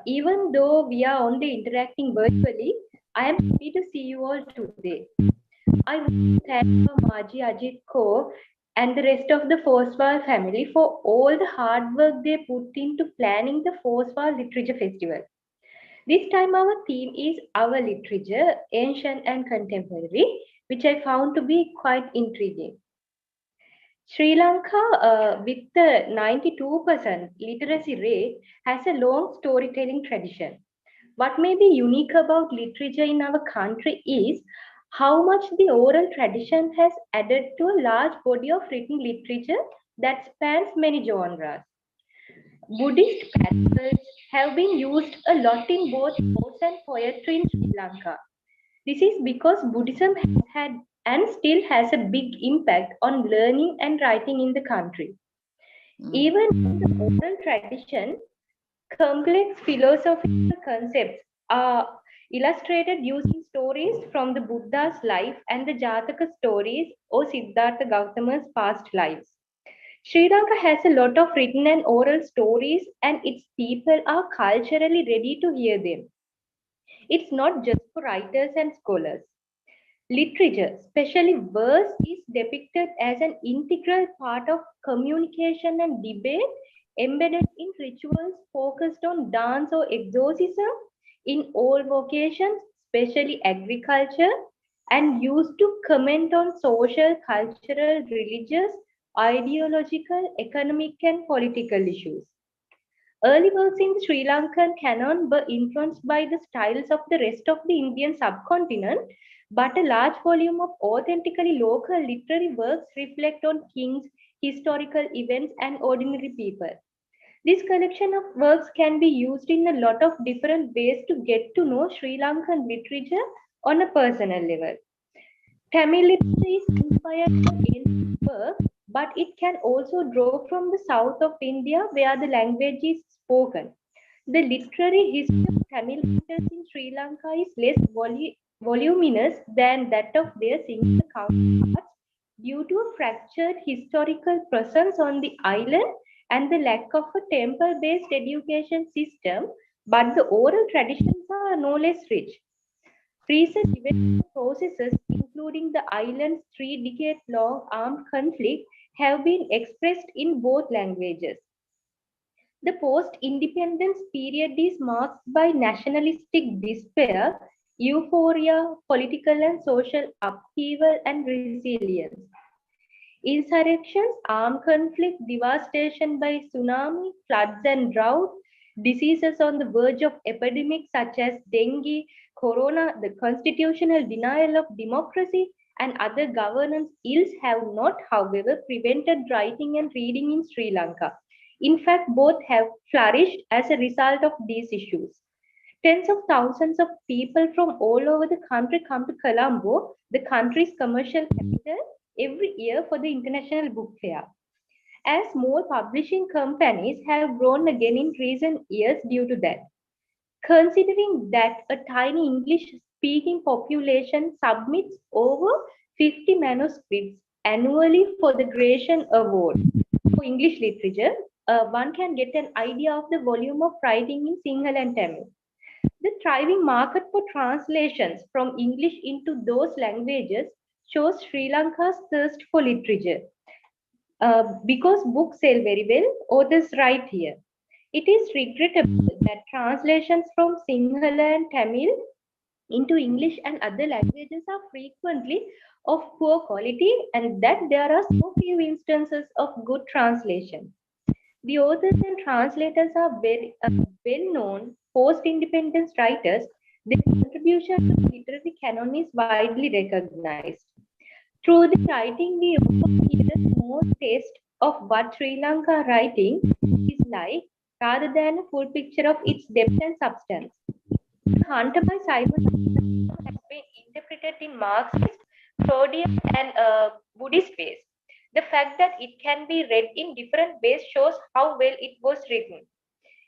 even though we are only interacting virtually, I am happy to see you all today. I want to thank Margie, Ajit Kaur and the rest of the Foswal family for all the hard work they put into planning the Foswal Literature Festival. This time our theme is Our Literature, Ancient and Contemporary, which I found to be quite intriguing. Sri Lanka, with the 92% literacy rate, has a long storytelling tradition. What may be unique about literature in our country is how much the oral tradition has added to a large body of written literature that spans many genres. Buddhist parables have been used a lot in both prose and poetry in Sri Lanka. This is because Buddhism has had and still has a big impact on learning and writing in the country. Even in the oral tradition, complex philosophical concepts are illustrated using stories from the Buddha's life and the Jataka stories or Siddhartha Gautama's past lives. Sri Lanka has a lot of written and oral stories, and its people are culturally ready to hear them. It's not just for writers and scholars. Literature, especially verse, is depicted as an integral part of communication and debate, embedded in rituals focused on dance or exorcism in all vocations, especially agriculture, and used to comment on social, cultural, religious, ideological, economic, and political issues. Early works in the Sri Lankan canon were influenced by the styles of the rest of the Indian subcontinent, but a large volume of authentically local literary works reflect on kings, historical events, and ordinary people. This collection of works can be used in a lot of different ways to get to know Sri Lankan literature on a personal level. Tamil literature is inspired by ancient work, but it can also draw from the south of India where the language is spoken. The literary history of Tamil writers in Sri Lanka is less voluminous than that of their Sinhala counterparts due to a fractured historical presence on the island and the lack of a temple-based education system, but the oral traditions are no less rich. Recent development processes, including the island's 3-decade-long armed conflict, have been expressed in both languages. The post-independence period is marked by nationalistic despair, euphoria, political and social upheaval, and resilience. Insurrections, armed conflict, devastation by tsunami, floods and drought, diseases on the verge of epidemics such as dengue, corona, the constitutional denial of democracy, and other governance ills have not, however, prevented writing and reading in Sri Lanka. In fact, both have flourished as a result of these issues. Tens of thousands of people from all over the country come to Colombo, the country's commercial capital, every year for the International Book Fair. As small publishing companies have grown again in recent years due to that. Considering that a tiny English-speaking population submits over 50 manuscripts annually for the Gratian Award for English literature, one can get an idea of the volume of writing in Sinhala and Tamil. The thriving market for translations from English into those languages shows Sri Lanka's thirst for literature. Because books sell very well, authors write here. It is regrettable that translations from Sinhala and Tamil into English and other languages are frequently of poor quality and that there are so few instances of good translation. The authors and translators are very well known post-independence writers, their contribution to the literary canon is widely recognized. Through the writing, we often get a small taste of what Sri Lanka writing is like rather than a full picture of its depth and substance. The Hunter by Simon has been interpreted in Marxist, Freudian, and Buddhist ways. The fact that it can be read in different ways shows how well it was written.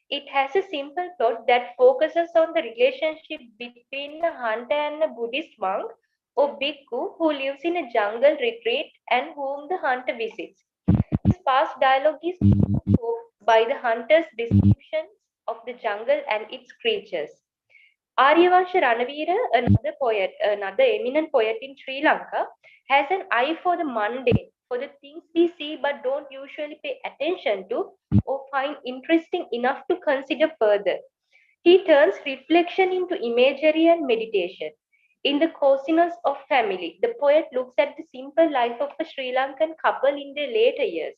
It has a simple plot that focuses on the relationship between a hunter and a Buddhist monk or bhikkhu who lives in a jungle retreat and whom the hunter visits. His past dialogue is by the hunter's descriptions of the jungle and its creatures. Aryavansha Ranavira, another poet, another eminent poet in Sri Lanka, has an eye for the mundane, for the things we see but don't usually pay attention to or find interesting enough to consider further. He turns reflection into imagery and meditation. In The Coziness of Family, the poet looks at the simple life of a Sri Lankan couple in their later years.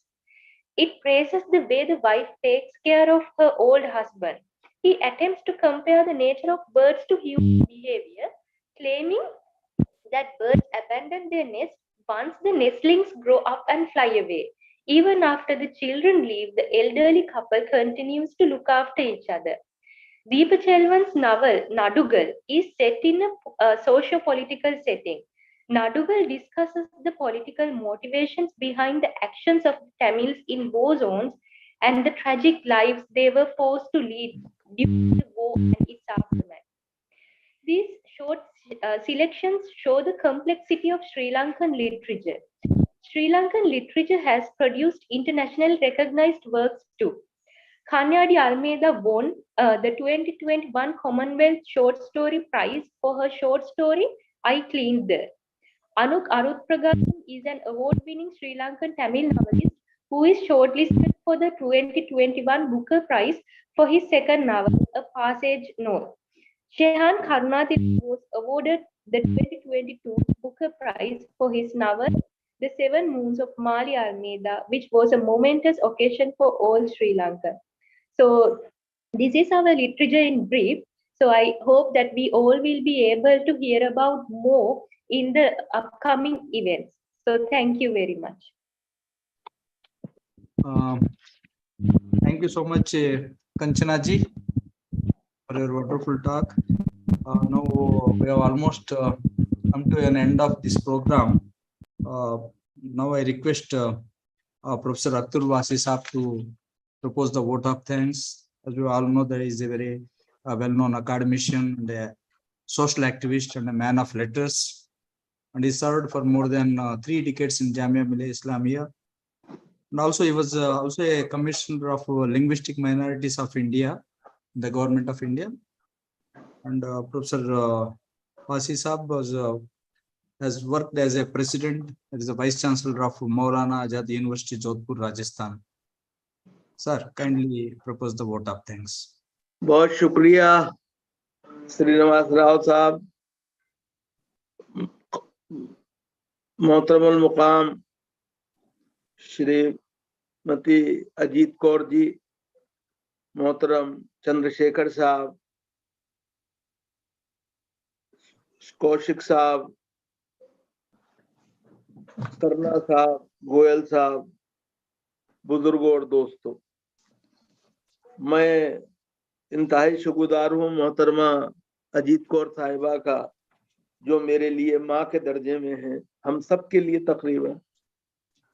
It praises the way the wife takes care of her old husband. He attempts to compare the nature of birds to human behavior, claiming that birds abandon their nest once the nestlings grow up and fly away. Even after the children leave, the elderly couple continues to look after each other. Deepachelvan's novel Nadugal is set in a socio-political setting. Nadugal discusses the political motivations behind the actions of the Tamils in war zones and the tragic lives they were forced to lead during the war and its aftermath. These short selections show the complexity of Sri Lankan literature. Sri Lankan literature has produced internationally recognized works too. Kanyadi Almeida won the 2021 Commonwealth Short Story Prize for her short story I Cleaned There. Anuk Arutpragam is an award-winning Sri Lankan Tamil novelist who is shortlisted for the 2021 Booker Prize for his second novel, A Passage North. Shehan Karunathilake was awarded the 2022 Booker Prize for his novel, The Seven Moons of Mali Almeida, which was a momentous occasion for all Sri Lanka. So this is our literature in brief. So I hope that we all will be able to hear about more in the upcoming events. So thank you very much. Thank you so much, Kanchana ji, for your wonderful talk. Now we have almost come to an end of this program. Now I request Professor Atul Vasi Saab to propose the vote of thanks. As you all know, there is a very well-known academician and a social activist and a man of letters, and he served for more than 3 decades in Jamia Millia Islamia. And also he was also a commissioner of linguistic minorities of India, the government of India. And Professor Vasi Saab has worked as a president, as a vice chancellor of Maulana Azad University, Jodhpur, Rajasthan. Sir, kindly propose the vote of thanks. बहुत शुक्रिया श्रीनिवास राव साहब, मोहतरम मुकाम श्रीमती अजीत कौर जी, मोहतरम चंद्रशेखर साहब, कौशिक साहब, करना साहब, गोयल साहब, बुजुर्गों और दोस्तों, मैं इंतहाई शुक्रगुजार हूँ मोहतरमा अजीत कौर साहिबा का, जो मेरे लिए माँ के दर्जे में है, हम सब के लिए तकरीबन,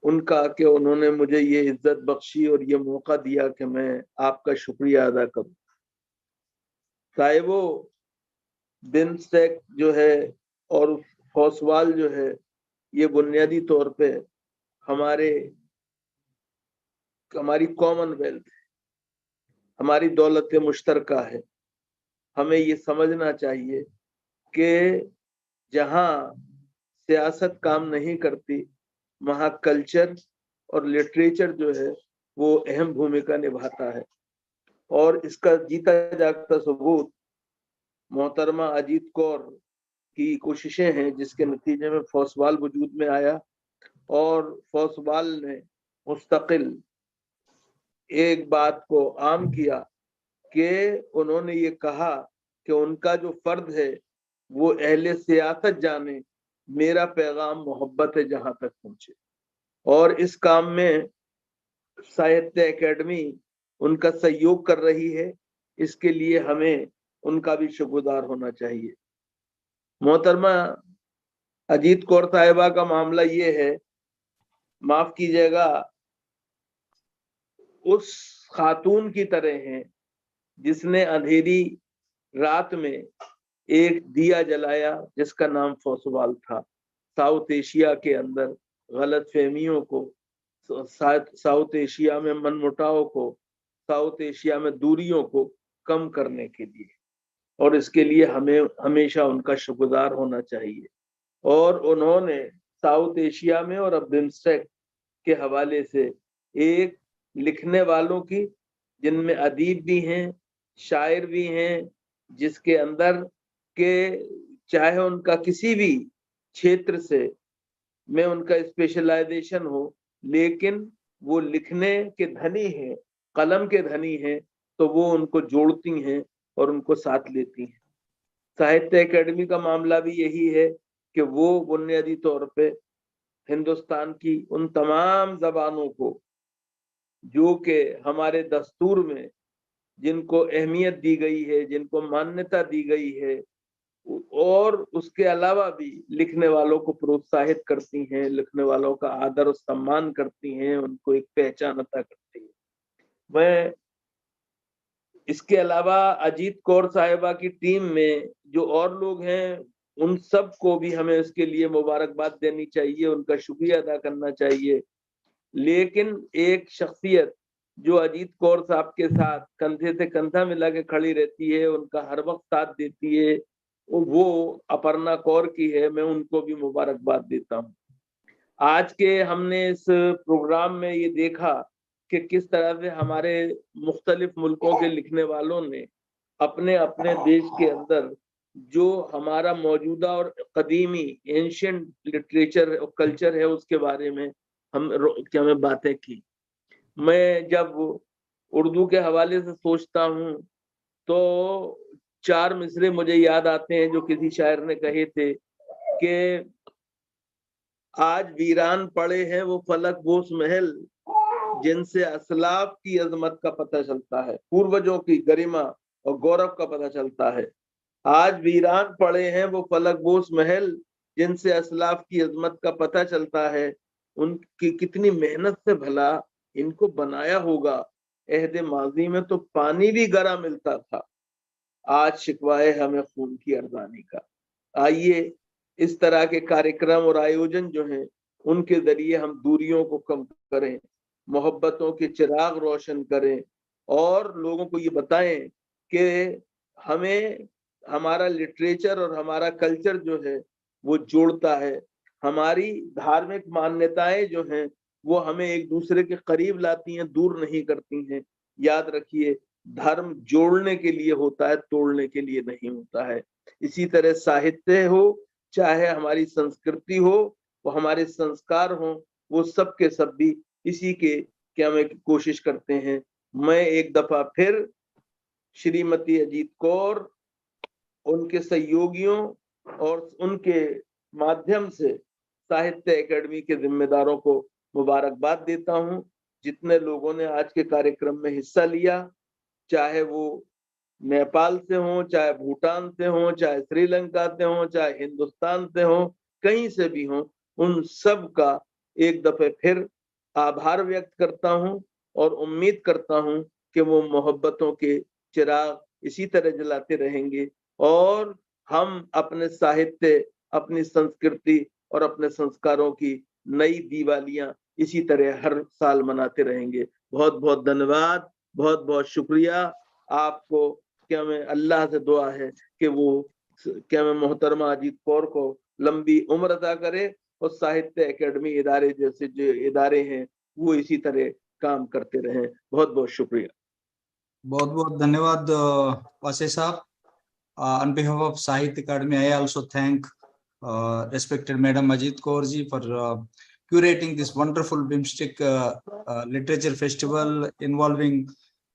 उनका कि उन्होंने मुझे ये इज्जत बख्शी और ये मौका दिया कि मैं आपका शुक्रिया अदा करूं। साहिबो, बिम्स्टेक जो है और फोसवाल जो है, ये बुनियादी तौर पे हमारी कॉमनवेल्थ, हमारी दौलत मुश्तरका है। हमें ये समझना चाहिए कि जहां सियासत काम नहीं करती, वहां कल्चर और लिटरेचर जो है वो अहम भूमिका निभाता है। और इसका जीता जागता सबूत मोहतरमा अजीत कौर की कोशिशें हैं, जिसके नतीजे में फोसवाल वजूद में आया और फोसवाल ने मुस्तकिल एक बात को आम किया कि उन्होंने ये कहा कि उनका जो फर्ज है वो अहले सियासत जाने, मेरा पैगाम मोहब्बत है जहां तक पहुंचे। और इस काम में साहित्य अकेडमी उनका सहयोग कर रही है, इसके लिए हमें उनका भी शुक्रगुजार होना चाहिए। मोहतरमा अजीत कौर साहिबा का मामला ये है, माफ कीजिएगा, उस खातून की तरह हैं जिसने अंधेरी रात में एक दिया जलाया जिसका नाम फोसवाल था। साउथ एशिया के अंदर गलतफहमियों को, साउथ एशिया में मनमुटाव को, साउथ एशिया में दूरियों को कम करने के लिए, और इसके लिए हमें हमेशा उनका शुक्रगुजार होना चाहिए। और उन्होंने साउथ एशिया में और अब बिम्स्टेक के हवाले से एक लिखने वालों की, जिनमें अदीब भी हैं, शायर भी हैं, जिसके अंदर के चाहे उनका किसी भी क्षेत्र से में उनका स्पेशलाइजेशन हो, लेकिन वो लिखने के धनी हैं, कलम के धनी हैं, तो वो उनको जोड़ती हैं और उनको साथ लेती हैं। साहित्य अकेडमी का मामला भी यही है कि वो बुनियादी तौर पे हिंदुस्तान की उन तमाम जबानों को जो कि हमारे दस्तूर में जिनको अहमियत दी गई है, जिनको मान्यता दी गई है, और उसके अलावा भी लिखने वालों को प्रोत्साहित करती हैं, लिखने वालों का आदर और सम्मान करती हैं, उनको एक पहचान अता करती हैं। मैं इसके अलावा अजीत कौर साहिबा की टीम में जो और लोग हैं, उन सब को भी हमें इसके लिए मुबारकबाद देनी चाहिए, उनका शुक्रिया अदा करना चाहिए। लेकिन एक शख्सियत जो अजीत कौर साहब के साथ कंधे से कंधा मिला के खड़ी रहती है, उनका हर वक्त साथ देती है, वो अपर्णा कौर की है। मैं उनको भी मुबारकबाद देता हूँ। आज के हमने इस प्रोग्राम में ये देखा कि किस तरह से हमारे मुख्तलिफ मुल्कों के लिखने वालों ने अपने अपने देश के अंदर जो हमारा मौजूदा और कदीमी एंशिएंट लिटरेचर और कल्चर है उसके बारे में हमें बातें की। मैं जब उर्दू के हवाले से सोचता हूँ तो 4 मिसरे मुझे याद आते हैं जो किसी शायर ने कहे थे कि आज वीरान पड़े हैं वो फलक बोस महल जिनसे असलाफ की अजमत का पता चलता है, पूर्वजों की गरिमा और गौरव का पता चलता है। आज वीरान पड़े हैं वो फलक बोस महल जिनसे असलाफ की अजमत का पता चलता है। उनकी कितनी मेहनत से भला इनको बनाया होगा। अहद माजी में तो पानी भी गरा मिलता था, आज शिकवाए हमें खून की अर्जानी का। आइए इस तरह के कार्यक्रम और आयोजन जो हैं उनके जरिए हम दूरियों को कम करें, मोहब्बतों के चिराग रोशन करें और लोगों को ये बताएं कि हमें हमारा लिटरेचर और हमारा कल्चर जो है वो जोड़ता है। हमारी धार्मिक मान्यताएं जो हैं वो हमें एक दूसरे के करीब लाती हैं, दूर नहीं करती हैं। याद रखिए, धर्म जोड़ने के लिए होता है, तोड़ने के लिए नहीं होता है। इसी तरह साहित्य हो, चाहे हमारी संस्कृति हो, वो हमारे संस्कार हो, वो सब के सब भी इसी के क्या में कोशिश करते हैं। मैं एक दफा फिर श्रीमती अजीत कौर, उनके सहयोगियों और उनके माध्यम से साहित्य अकेडमी के जिम्मेदारों को मुबारकबाद देता हूं। जितने लोगों ने आज के कार्यक्रम में हिस्सा लिया, चाहे वो नेपाल से हो, चाहे भूटान से हो, चाहे श्रीलंका से हो, चाहे हिंदुस्तान से हो, कहीं से भी हो, उन सब का एक दफे फिर आभार व्यक्त करता हूं और उम्मीद करता हूं कि वो मोहब्बतों के चिराग इसी तरह जलाते रहेंगे और हम अपने साहित्य, अपनी संस्कृति और अपने संस्कारों की नई दिवालियां इसी तरह हर साल मनाते रहेंगे। बहुत बहुत धन्यवाद, बहुत बहुत शुक्रिया आपको। क्या मैं अल्लाह से दुआ है कि वो क्या मैं मोहतरमा अजीत कौर को लंबी उम्र अता करे और साहित्य अकेडमी इदारे जैसे जो इदारे हैं वो इसी तरह काम करते रहें। बहुत बहुत शुक्रिया। बहुत बहुत धन्यवाद वासे साहब। On behalf of Sahitya Academy, I also thank respected Madam Ajit Kaur ji for curating this wonderful BIMSTEC literature festival involving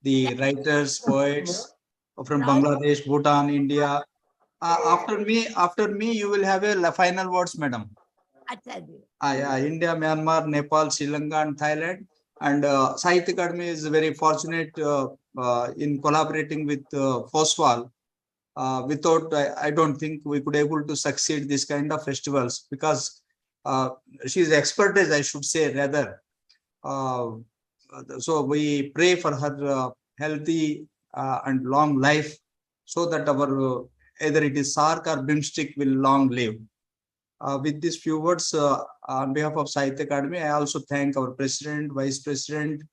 the writers, poets from Now- Bangladesh, Bhutan, India. After me, you will have a final words, madam. Acha ji. Yeah, India, Myanmar, Nepal, Sri Lanka, and Thailand. And Sahitya Academy is very fortunate in collaborating with Foswal. Without, I don't think we could able to succeed this kind of festivals, because she's expertise, I should say, rather. So we pray for her healthy and long life, so that our either it is Sark or Bimstick will long live. With these few words, on behalf of Sahitya Academy, I also thank our president, vice president,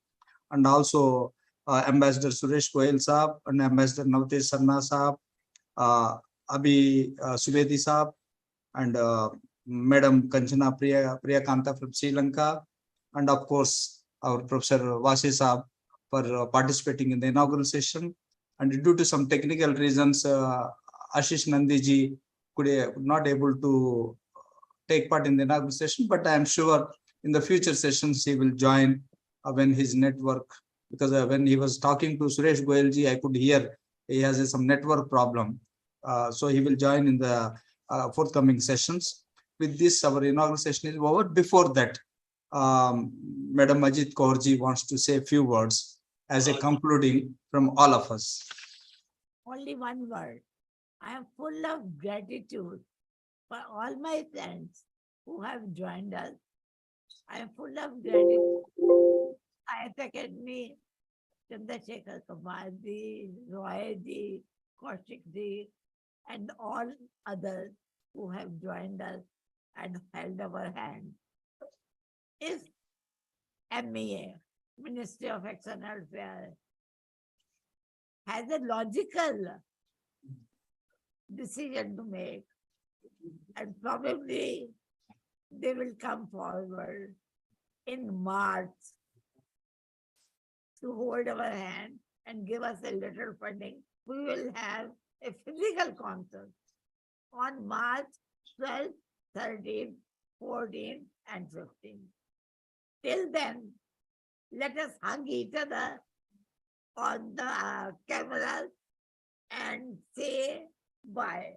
and also Ambassador Suresh Goyal Saab and Ambassador Navtesh Sarna Saab, Abhi Subedi Saab, and Madam Kanchana Priya Kanta from Sri Lanka, and of course our Professor Vasi Saab for participating in the inaugural session. And due to some technical reasons, Ashish Nandiji could not able to take part in the inaugural session, but I am sure in the future sessions he will join when his network, because when he was talking to Suresh Goyalji, I could hear he has some network problem. So he will join in the forthcoming sessions. With this, our inaugural session is over. Before that, Madam Ajit Kaurji wants to say a few words as a concluding from all of us. Only one word. I am full of gratitude for all my friends who have joined us. I am full of gratitude. Sahitya Academy, Chandrasekhar Kumar ji, Roy ji, Kaushik ji, and all others who have joined us and held our hand. If MEA, Ministry of External Affairs, has a logical decision to make, and probably they will come forward in March to hold our hand and give us a little funding. We will have a physical concert on March 12th, 13th, 14th, and 15th. Till then, let us hug each other on the cameras and say bye.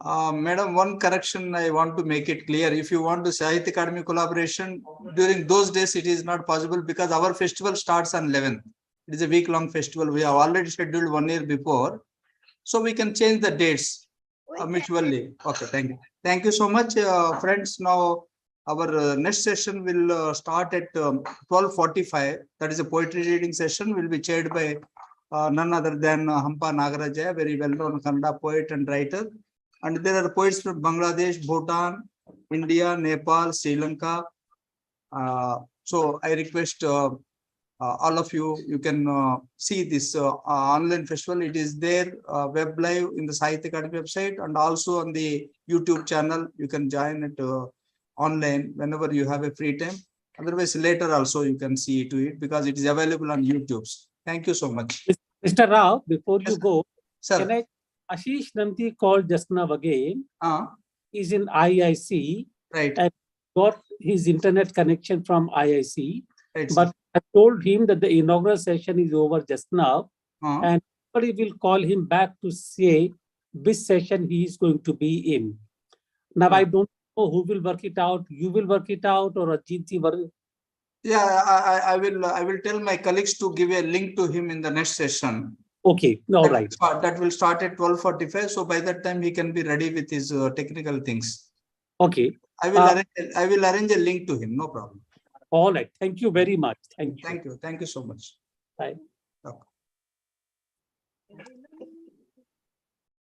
Madam, one correction I want to make it clear. If you want to Sahitya Academy collaboration, during those days it is not possible, because our festival starts on 11th. It is a week-long festival. We have already scheduled 1 year before. So we can change the dates mutually. Okay, thank you. Thank you so much, friends. Now our next session will start at 12:45. That is a poetry reading session, will be chaired by none other than Hampa Nagarajaya, very well-known Kannada poet and writer. And there are poets from Bangladesh, Bhutan, India, Nepal, Sri Lanka. So I request all of you, you can see this online festival. It is there, web live in the Sahitya Academy website, and also on the YouTube channel. You can join it online whenever you have a free time. Otherwise, later also you can see to it, because it is available on YouTube. Thank you so much. Mr. Rao, before Yes, you go, sir. can I, Ashish Nandi called just now again. He's in IIC. Right. And got his internet connection from IIC. Right, but I told him that the inaugural session is over just now. And somebody will call him back to say which session he is going to be in. Now, I don't know who will work it out. You will work it out, or Ajit ji work. Yeah, I will tell my colleagues to give a link to him in the next session. Okay, all right. That will start at 12:45. So by that time he can be ready with his technical things. Okay. I will arrange a link to him. No problem. All right. Thank you very much. Thank you. Thank you. Thank you so much. Bye. Okay.